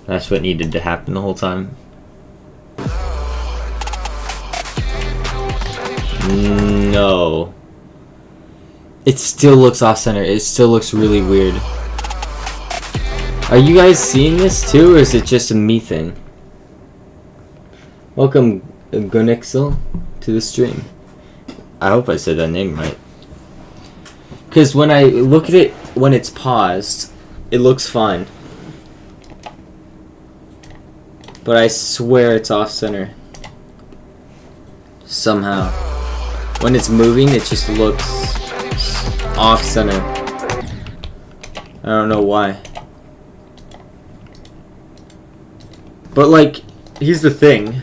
That's what needed to happen the whole time. No. It still looks off center. It still looks really weird. Are you guys seeing this too, or is it just a me thing? Welcome, Gonixel, to the stream. I hope I said that name right. Because when I look at it when it's paused, it looks fine. But I swear it's off center. Somehow. When it's moving, it just looks off center. I don't know why. But like, here's the thing.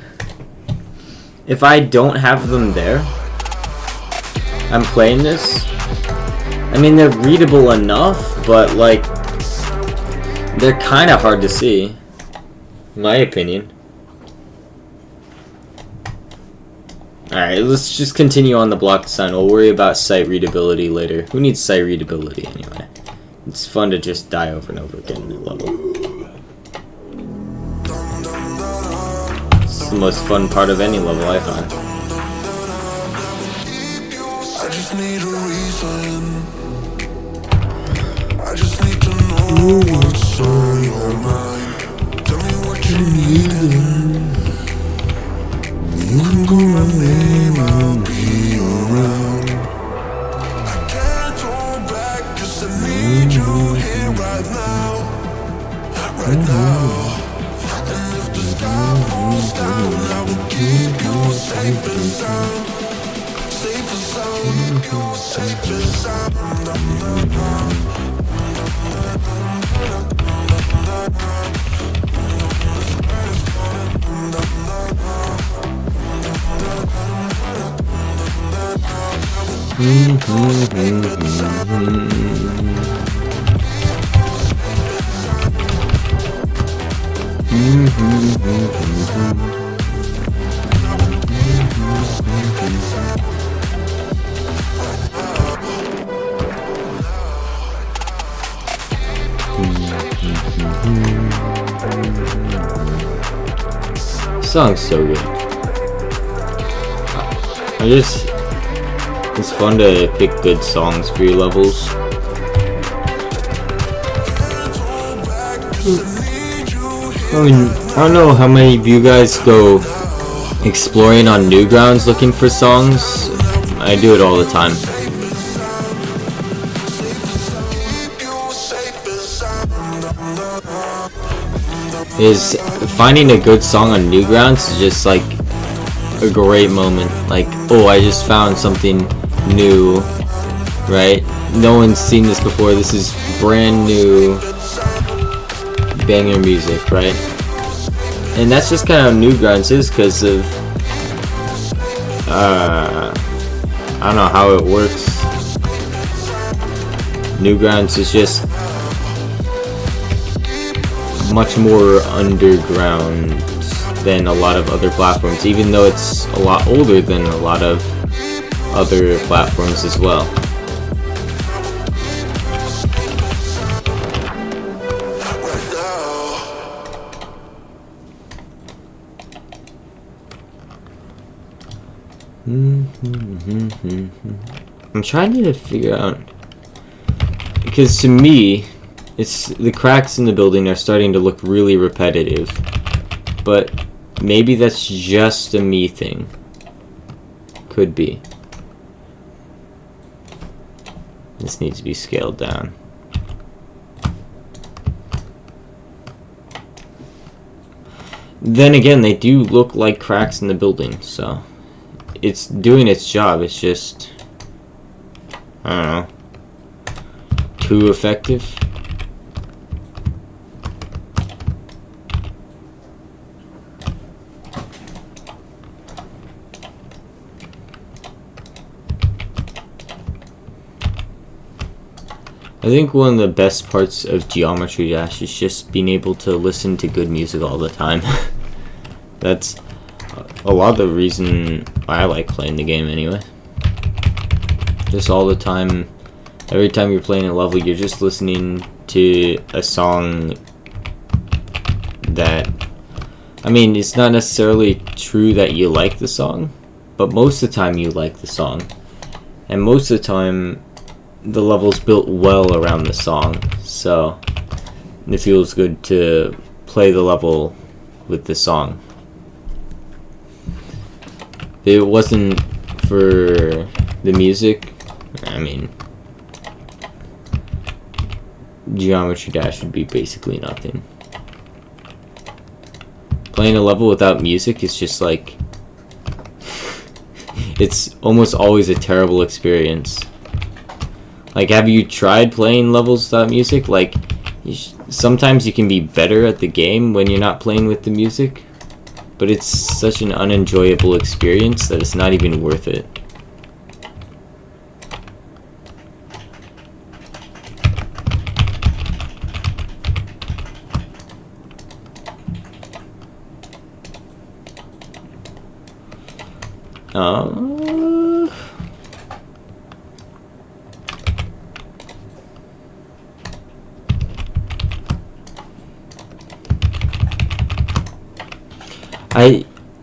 If I don't have them there, I'm playing this. I mean, they're readable enough, but like, they're kind of hard to see, in my opinion. Alright, let's just continue on the block design. We'll worry about sight readability later. Who needs sight readability anyway? It's fun to just die over and over again in the level. It's the most fun part of any level, I find. I just need a reason. I just need to know what's on your mind. Tell me what you need. You can call my name, I'll be around. I can't hold back, 'cause I need you here right now. Right now. And if the sky falls down, I will keep you safe and sound. Safe and sound, safe and sound. Song's so good. It's fun to pick good songs for your levels. I mean, I don't know how many of you guys go exploring on Newgrounds looking for songs. I do it all the time. is finding a good song on Newgrounds is just like a great moment. Like, oh, I just found something new, right? No one's seen this before. This is brand new banger music, right? And that's just kind of how Newgrounds is because of I don't know how it works. Newgrounds is just much more underground than a lot of other platforms, even though it's a lot older than a lot of other platforms as well. I'm trying to figure out, because to me, it's the cracks in the building are starting to look really repetitive, but maybe that's just a me thing. Could be. This needs to be scaled down. Then again, they do look like cracks in the building, so it's doing its job. It's just, I don't know, too effective. I think one of the best parts of Geometry Dash is just being able to listen to good music all the time. That's a lot of the reason I like playing the game anyway. Just all the time, every time you're playing a level, you're just listening to a song that, I mean, it's not necessarily true that you like the song, but most of the time you like the song. And most of the time, the level's built well around the song, so it feels good to play the level with the song. If it wasn't for the music, I mean, Geometry Dash would be basically nothing. Playing a level without music is just like, it's almost always a terrible experience. Like, have you tried playing levels without music? Like, sometimes you can be better at the game when you're not playing with the music, but it's such an unenjoyable experience that it's not even worth it.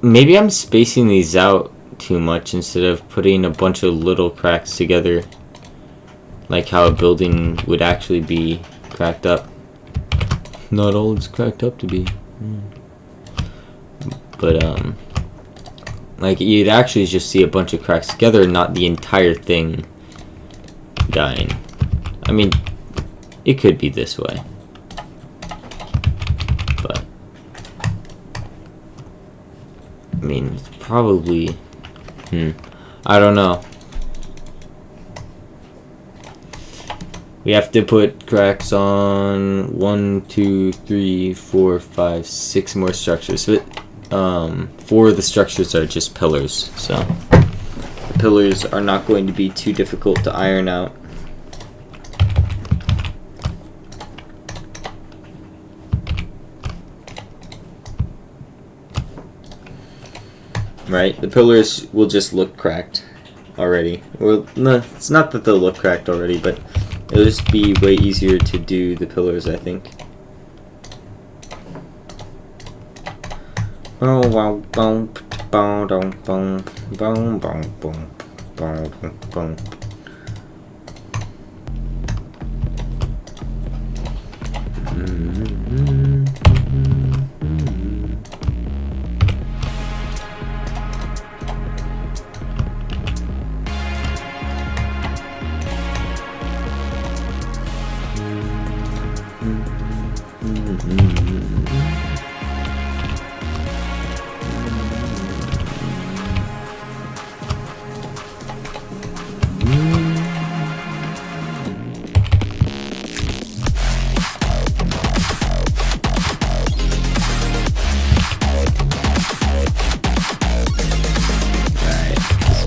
Maybe I'm spacing these out too much instead of putting a bunch of little cracks together, like how a building would actually be cracked up. Not all it's cracked up to be. But like, you'd actually just see a bunch of cracks together, not the entire thing dying. I mean, it could be this way, but I mean, it's probably, I don't know. We have to put cracks on 1, 2, 3, 4, 5, 6 more structures. But 4 of the structures are just pillars, so the pillars are not going to be too difficult to iron out. Right, the pillars will just look cracked already. Well, no, it's not that they'll look cracked already, but it'll just be way easier to do the pillars, I think.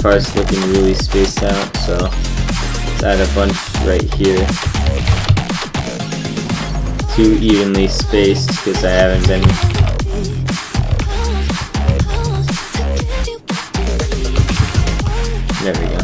part's looking really spaced out, so let's add a bunch right here. Too evenly spaced because I haven't been. There we go.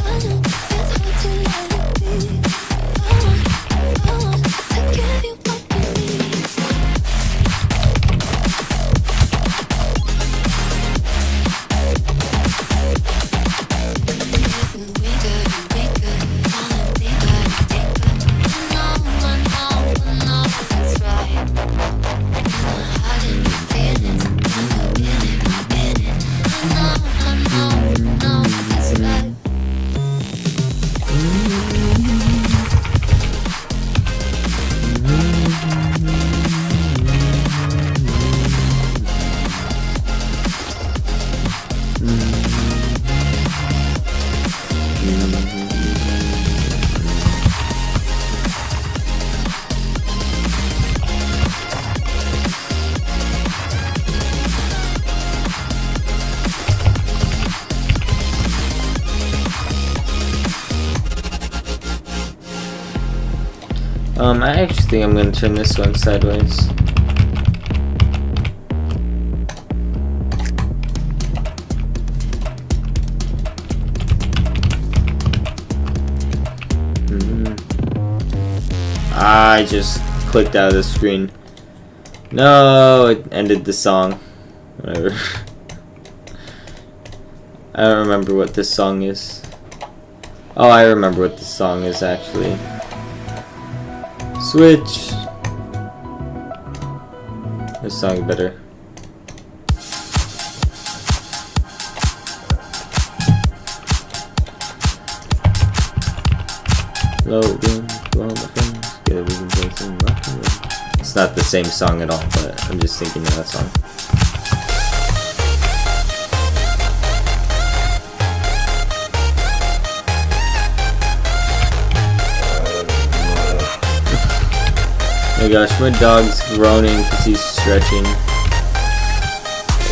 I actually think I'm going to turn this one sideways. I just clicked out of the screen. No, it ended the song. Whatever. I don't remember what this song is. Oh, I remember what this song is actually. Switch. This song is better. Loading, well, my friends, good, we can play some rock and roll. It's not the same song at all, but I'm just thinking of that song. Oh my gosh, my dog's groaning because he's stretching.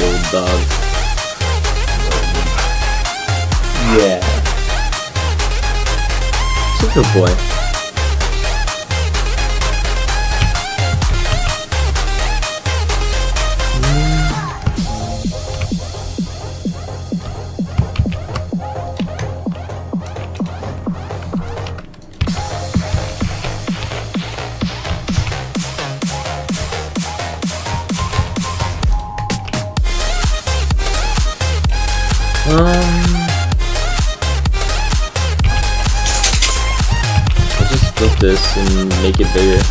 Old dog. Yeah. He's a good boy. I'll just flip this and make it bigger.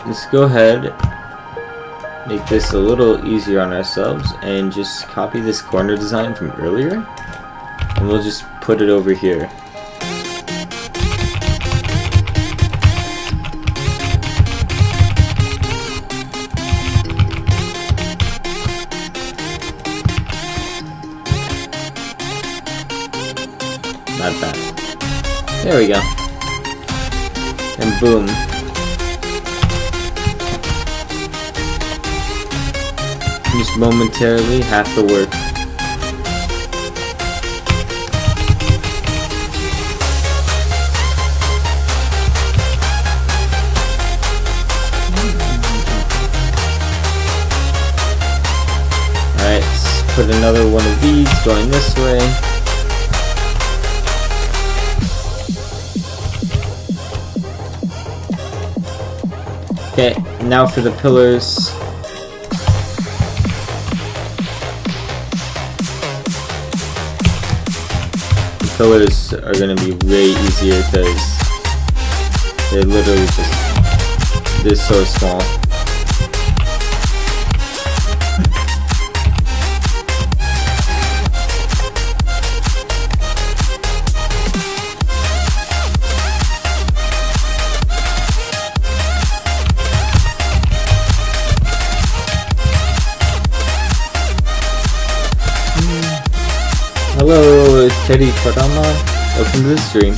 Let's go ahead, make this a little easier on ourselves, and just copy this corner design from earlier, and we'll just put it over here. Not that. There we go. And boom. Just momentarily half the work. Alright, let's put another one of these going this way. Okay, now for the pillars. Pillars are going to be way easier because they're literally just, they're so small. Teddy Tadama. Welcome to the stream.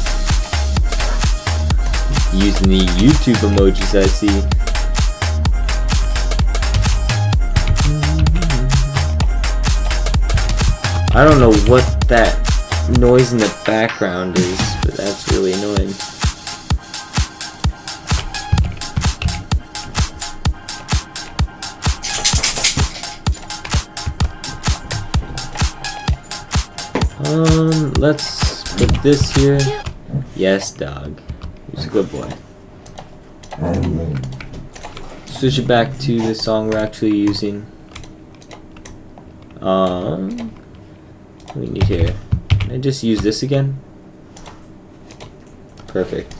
Using the YouTube emojis I see. I don't know what that noise in the background is, but that's really annoying. Let's put this here. Yes, dog. He's a good boy. Switch it back to the song we're actually using. What do we need here? Can I just use this again? Perfect.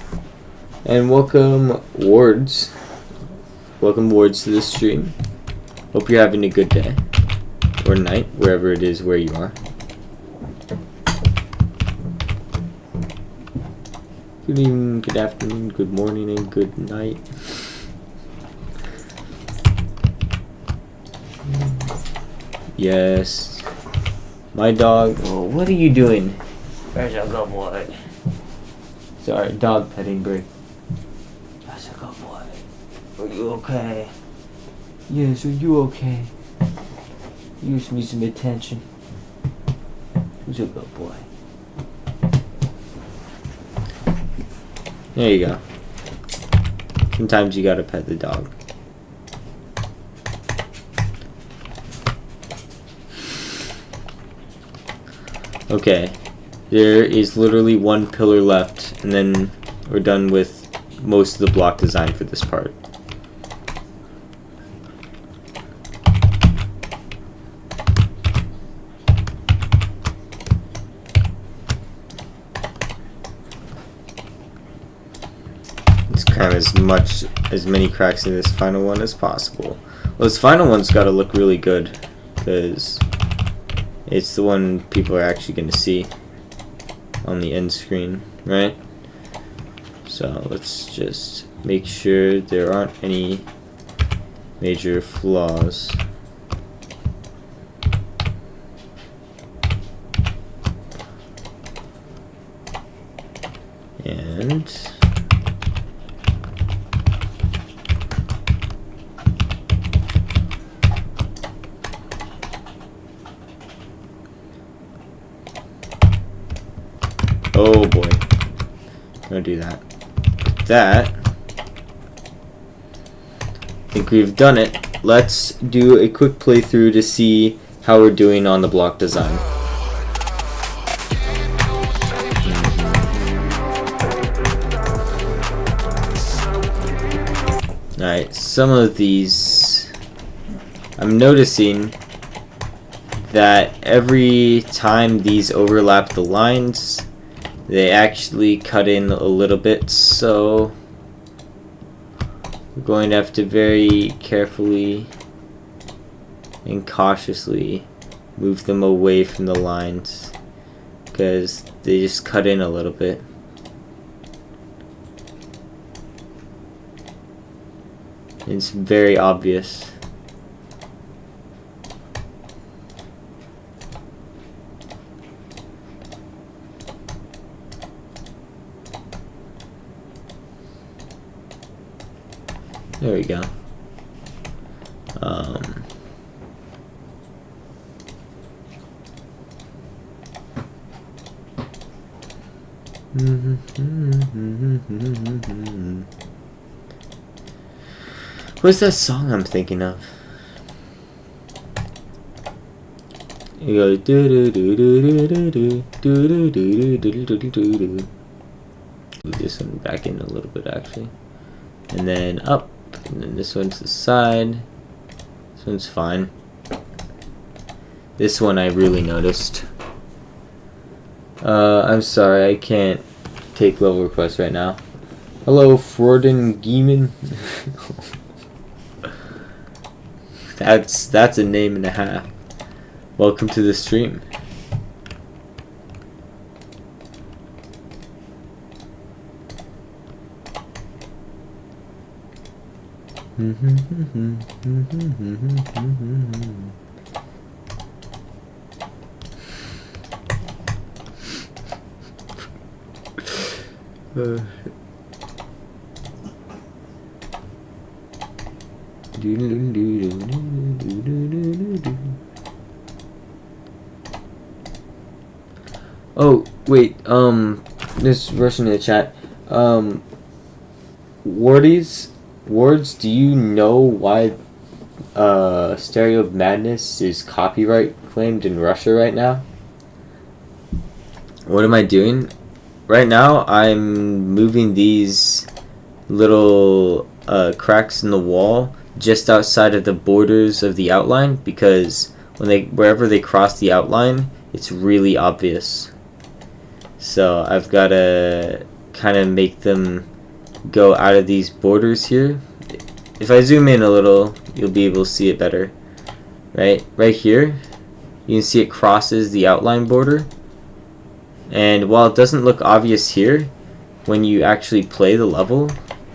And welcome, Wards. Welcome, Wards, to the stream. Hope you're having a good day. Or night, wherever it is where you are. Good evening, good afternoon, good morning, and good night. Yes. My dog. Oh, what are you doing? Where's your good boy? Sorry, dog petting break. That's a good boy. Are you okay? Yes, are you okay? Use me some attention. Who's a good boy? There you go. Sometimes you gotta pet the dog. Okay. There is literally one pillar left, and then we're done with most of the block design for this part. Cram as many cracks in this final one as possible. Well, this final one's got to look really good because it's the one people are actually going to see on the end screen, right? So let's just make sure there aren't any major flaws. And oh boy, don't do that. With that, I think we've done it. Let's do a quick playthrough to see how we're doing on the block design. Alright, some of these, I'm noticing that every time these overlap the lines, they actually cut in a little bit, so we're going to have to very carefully and cautiously move them away from the lines because they just cut in a little bit. It's very obvious. There we go. What's that song I'm thinking of? You go do do do do do do do do do do do do do do. Move this one back in a little bit actually, and then up, and then this one's the side. This one's fine. This one I really noticed. I'm sorry, I can't take level requests right now. Hello, Frorden Geeman. That's a name and a half. Welcome to the stream. Oh wait, this Russian in the chat. Wards, do you know why Stereo of Madness is copyright claimed in Russia right now? What am I doing? Right now, I'm moving these little cracks in the wall just outside of the borders of the outline, because wherever they cross the outline, it's really obvious. So I've got to kind of make them go out of these borders here. If I zoom in a little, you'll be able to see it better. Right here, you can see it crosses the outline border. And while it doesn't look obvious here, when you actually play the level,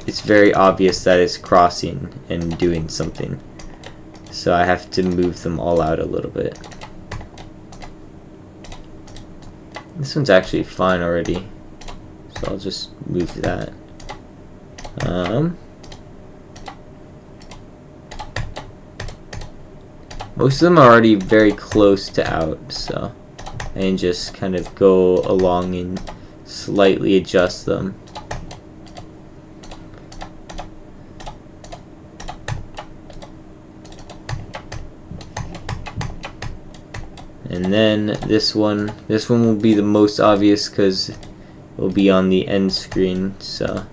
it's very obvious that it's crossing and doing something. So I have to move them all out a little bit. This one's actually fine already, so I'll just move that. Most of them are already very close to out, so I can just kind of go along and slightly adjust them. And then this one will be the most obvious because it will be on the end screen, so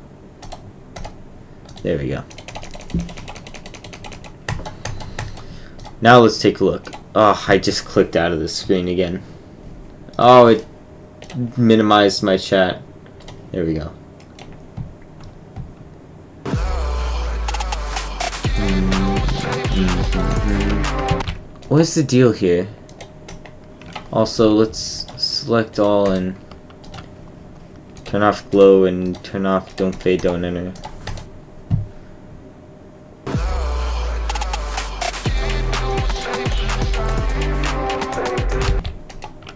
there we go. Now let's take a look. Oh, I just clicked out of the screen again. Oh, it minimized my chat. There we go. What's the deal here? Also, let's select all and turn off glow and turn off don't fade, don't enter.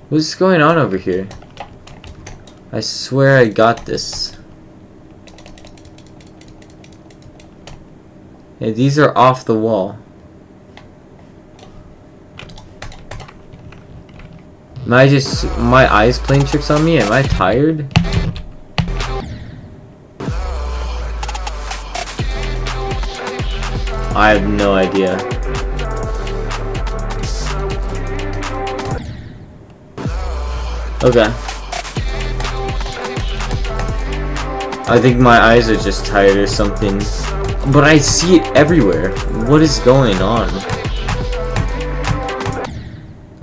What's going on over here? I swear I got this. Hey, these are off the wall. Am I just, my eyes playing tricks on me? Am I tired? I have no idea. Okay. I think my eyes are just tired or something. But I see it everywhere. What is going on?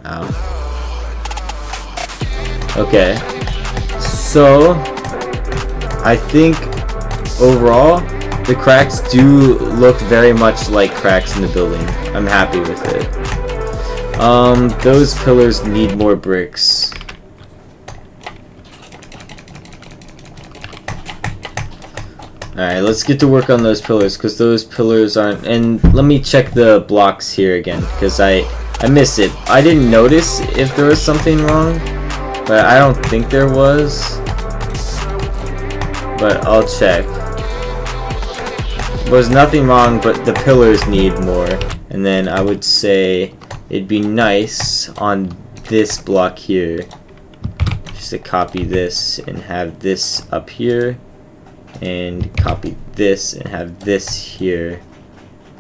Ow. Okay, so I think overall the cracks do look very much like cracks in the building. I'm happy with it. Those pillars need more bricks. Alright, let's get to work on those pillars, because those pillars aren't... And let me check the blocks here again, because I missed it. I didn't notice if there was something wrong. But I don't think there was. But I'll check. There's nothing wrong, but the pillars need more. And then I would say it'd be nice on this block here just to copy this and have this up here. And copy this and have this here.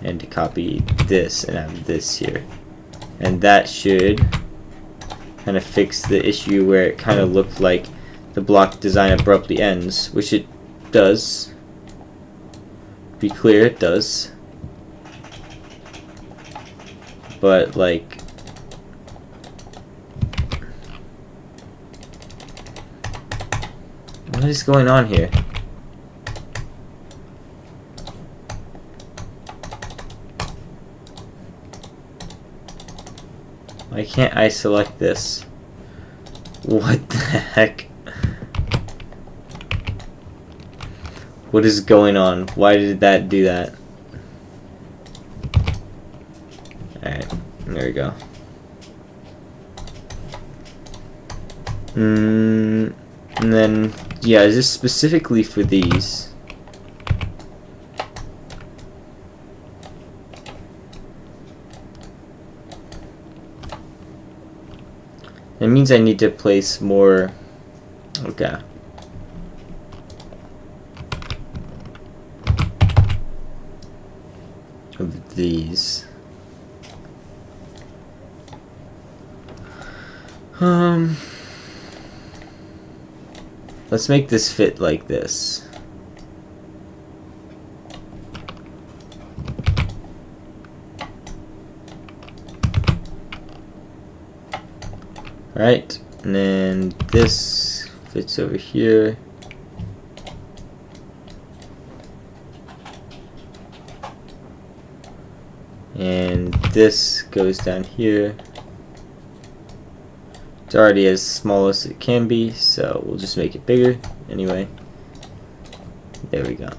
And to copy this and have this here. And that should kind of fix the issue where it kind of looked like the block design abruptly ends, which it does. Be clear, it does. But like, what is going on here? Why can't I select this? What the heck? What is going on? Why did that do that? Alright, there we go. And then, yeah, just specifically for these, it means I need to place more. Okay. Of these. Let's make this fit like this. Right, and then this fits over here. And this goes down here. It's already as small as it can be, so we'll just make it bigger anyway. There we go.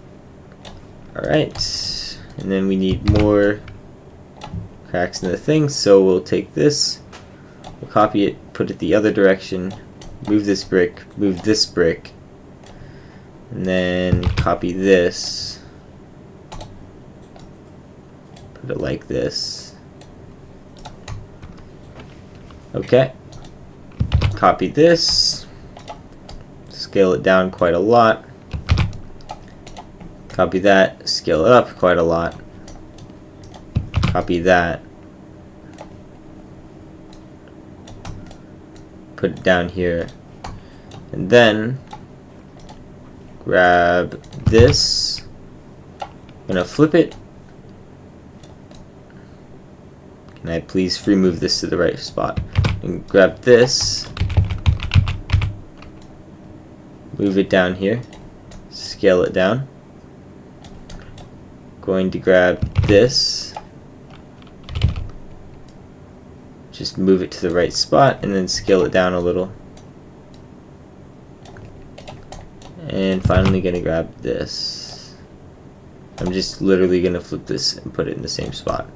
Alright, and then we need more cracks in the thing, so we'll take this, we'll copy it, put it the other direction, move this brick, and then copy this, put it like this. Okay. Copy this, scale it down quite a lot, copy that, scale it up quite a lot, copy that, put it down here, and then grab this, I'm gonna flip it. Can I please remove this to the right spot? And grab this, move it down here, scale it down. Going to grab this, just move it to the right spot and then scale it down a little. And finally gonna grab this. I'm just literally gonna flip this and put it in the same spot.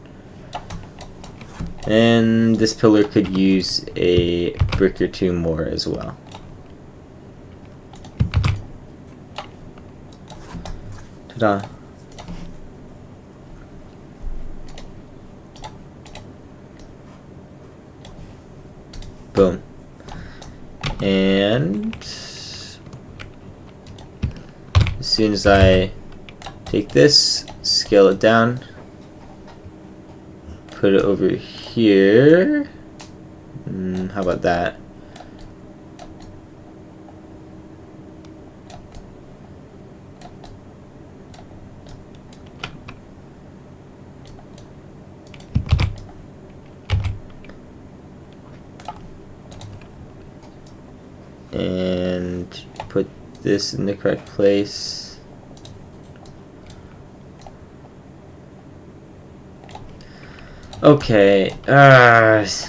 And this pillar could use a brick or two more as well. Ta-da. Boom. And as soon as I take this, scale it down, put it over here. How about that? And put this in the correct place. Okay,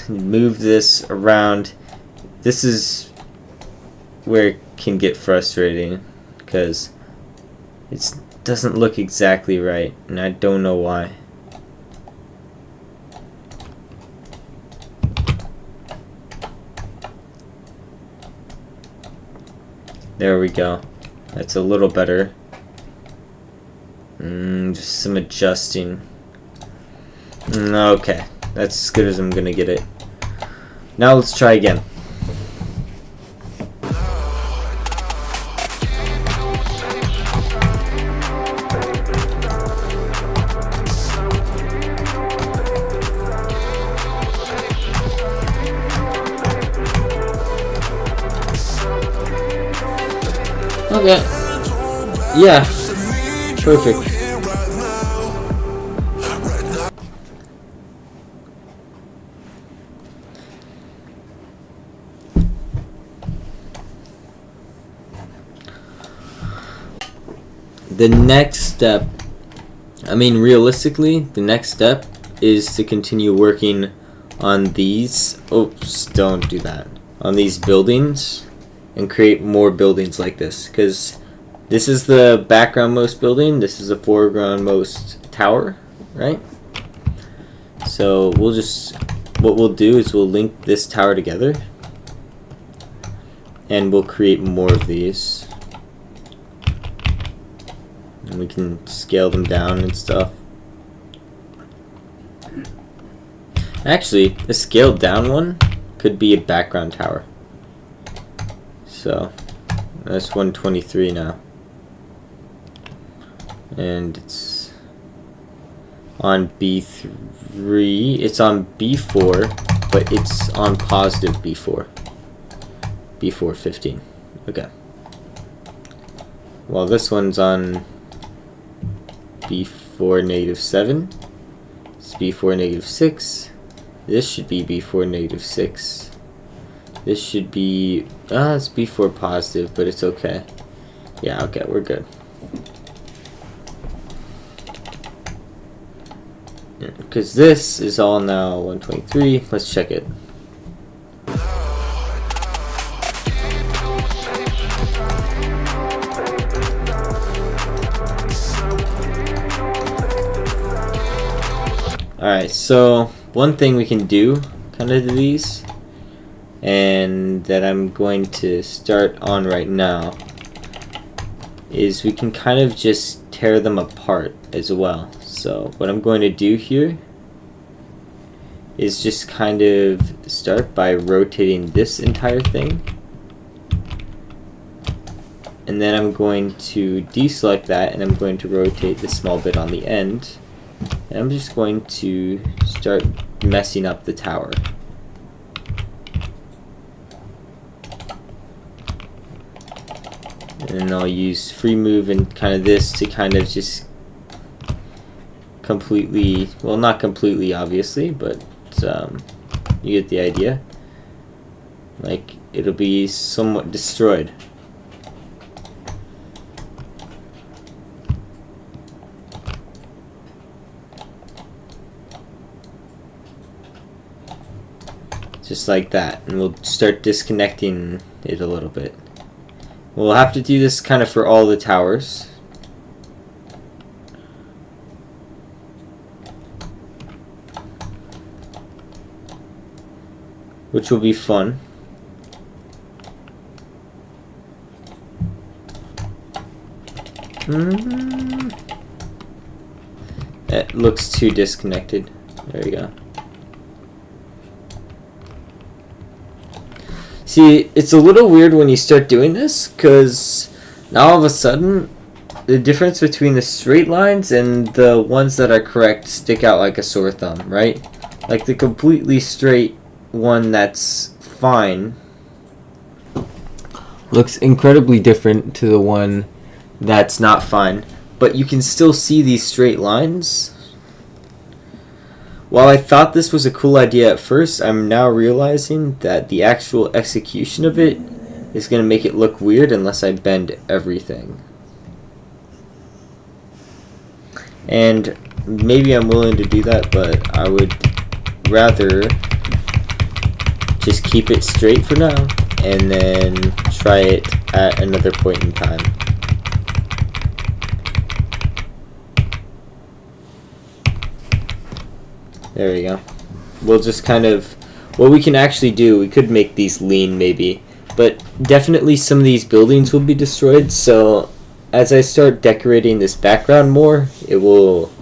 move this around. This is where it can get frustrating because it doesn't look exactly right, and I don't know why. There we go. That's a little better. Just some adjusting. Okay, that's as good as I'm gonna get it. Now let's try again. Okay. Yeah. Perfect. The next step, I mean realistically, the next step is to continue working on these, oops, don't do that, on these buildings and create more buildings like this, because this is the backgroundmost building, this is the foregroundmost tower, right? So we'll just, what we'll do is we'll link this tower together, and we'll create more of these. And we can scale them down and stuff. Actually, the scaled down one could be a background tower. So that's 123 now. And it's on B3. It's on B4, but it's on positive B4. B4 15. Okay. Well, this one's on B4 negative 7. It's B4 negative 6. This should be B4 negative 6. This should be, it's B4 positive, but it's okay. Yeah, okay, we're good. Because this is all now 123. Let's check it. Alright, so one thing we can do kind of to these, and that I'm going to start on right now, is we can kind of just tear them apart as well. So what I'm going to do here is just kind of start by rotating this entire thing, and then I'm going to deselect that, and I'm going to rotate this small bit on the end, and I'm just going to start messing up the tower. And I'll use free move and kind of this to kind of just completely, well, not completely obviously, but you get the idea. Like, it'll be somewhat destroyed. Just like that, and we'll start disconnecting it a little bit. We'll have to do this kind of for all the towers. Which will be fun. That looks too disconnected. There we go. See, it's a little weird when you start doing this, because now all of a sudden, the difference between the straight lines and the ones that are correct stick out like a sore thumb, right? Like the completely straight one that's fine looks incredibly different to the one that's not fine, but you can still see these straight lines. While I thought this was a cool idea at first, I'm now realizing that the actual execution of it is going to make it look weird unless I bend everything. And maybe I'm willing to do that, but I would rather just keep it straight for now and then try it at another point in time. There we go. We'll just kind of, what we can actually do, we could make these lean maybe, but definitely some of these buildings will be destroyed, so as I start decorating this background more, it will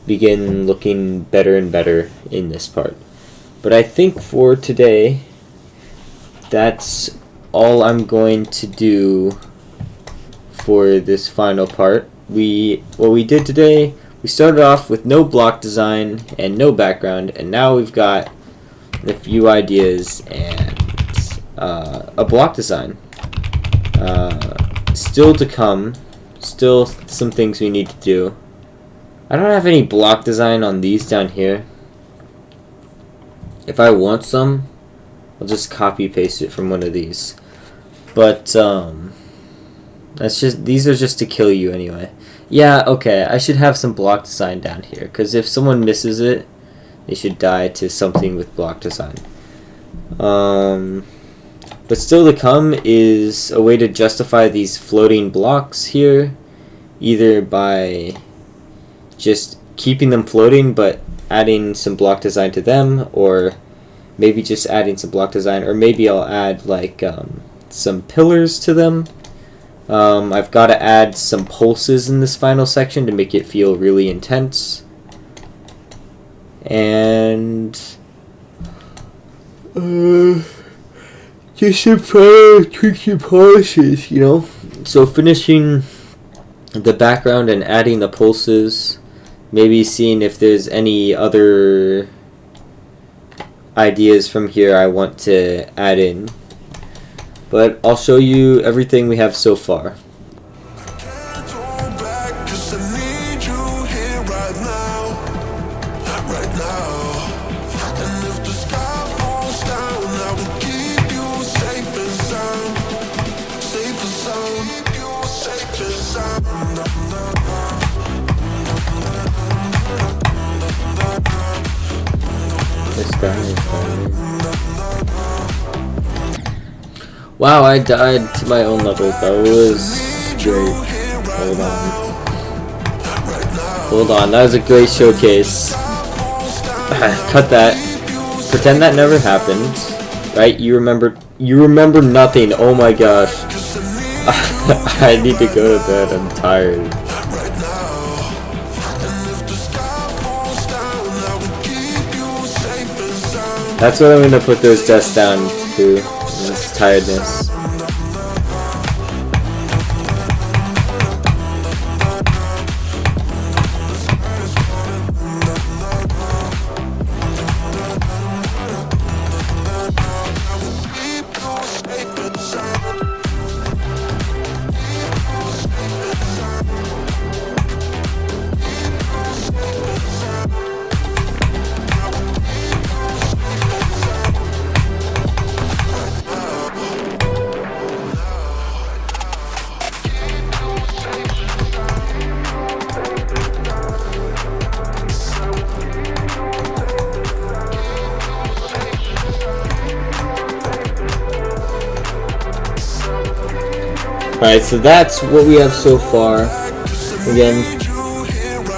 begin looking better and better in this part. But I think for today, that's all I'm going to do for this final part. What we did today, we started off with no block design and no background, and now we've got a few ideas and a block design. Still to come, still some things we need to do. I don't have any block design on these down here. If I want some, I'll just copy paste it from one of these. But that's just, these are just to kill you anyway. Yeah, okay, I should have some block design down here, because if someone misses it, they should die to something with block design. But still to come is a way to justify these floating blocks here, either by just keeping them floating but adding some block design to them, or maybe just adding some block design, or maybe I'll add like some pillars to them. I've got to add some pulses in this final section to make it feel really intense. And just some tricky polishes, you know. So finishing the background and adding the pulses, maybe seeing if there's any other ideas from here I want to add in. But I'll show you everything we have so far. Can't hold back 'cause I need you here right now. Right now. And if the sky falls down, I will keep you safe and sound. Safe and sound. Keep you safe and sound. This guy is funny. Wow, I died to my own level. That was great. Hold on. Hold on, that was a great showcase. Cut that. Pretend that never happened. Right? You remember nothing. Oh my gosh. I need to go to bed. I'm tired. That's what I'm gonna put those deaths down to. It's tiredness. Alright, so that's what we have so far. Again,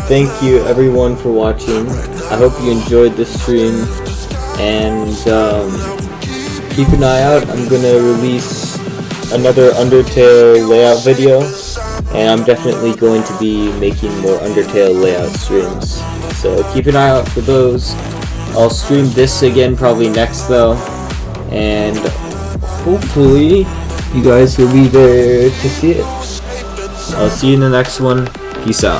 thank you everyone for watching. I hope you enjoyed this stream, and keep an eye out. I'm gonna release another Undertale layout video, and I'm definitely going to be making more Undertale layout streams. So keep an eye out for those. I'll stream this again probably next though, and hopefully you guys will be there to see it. I'll see you in the next one. Peace out.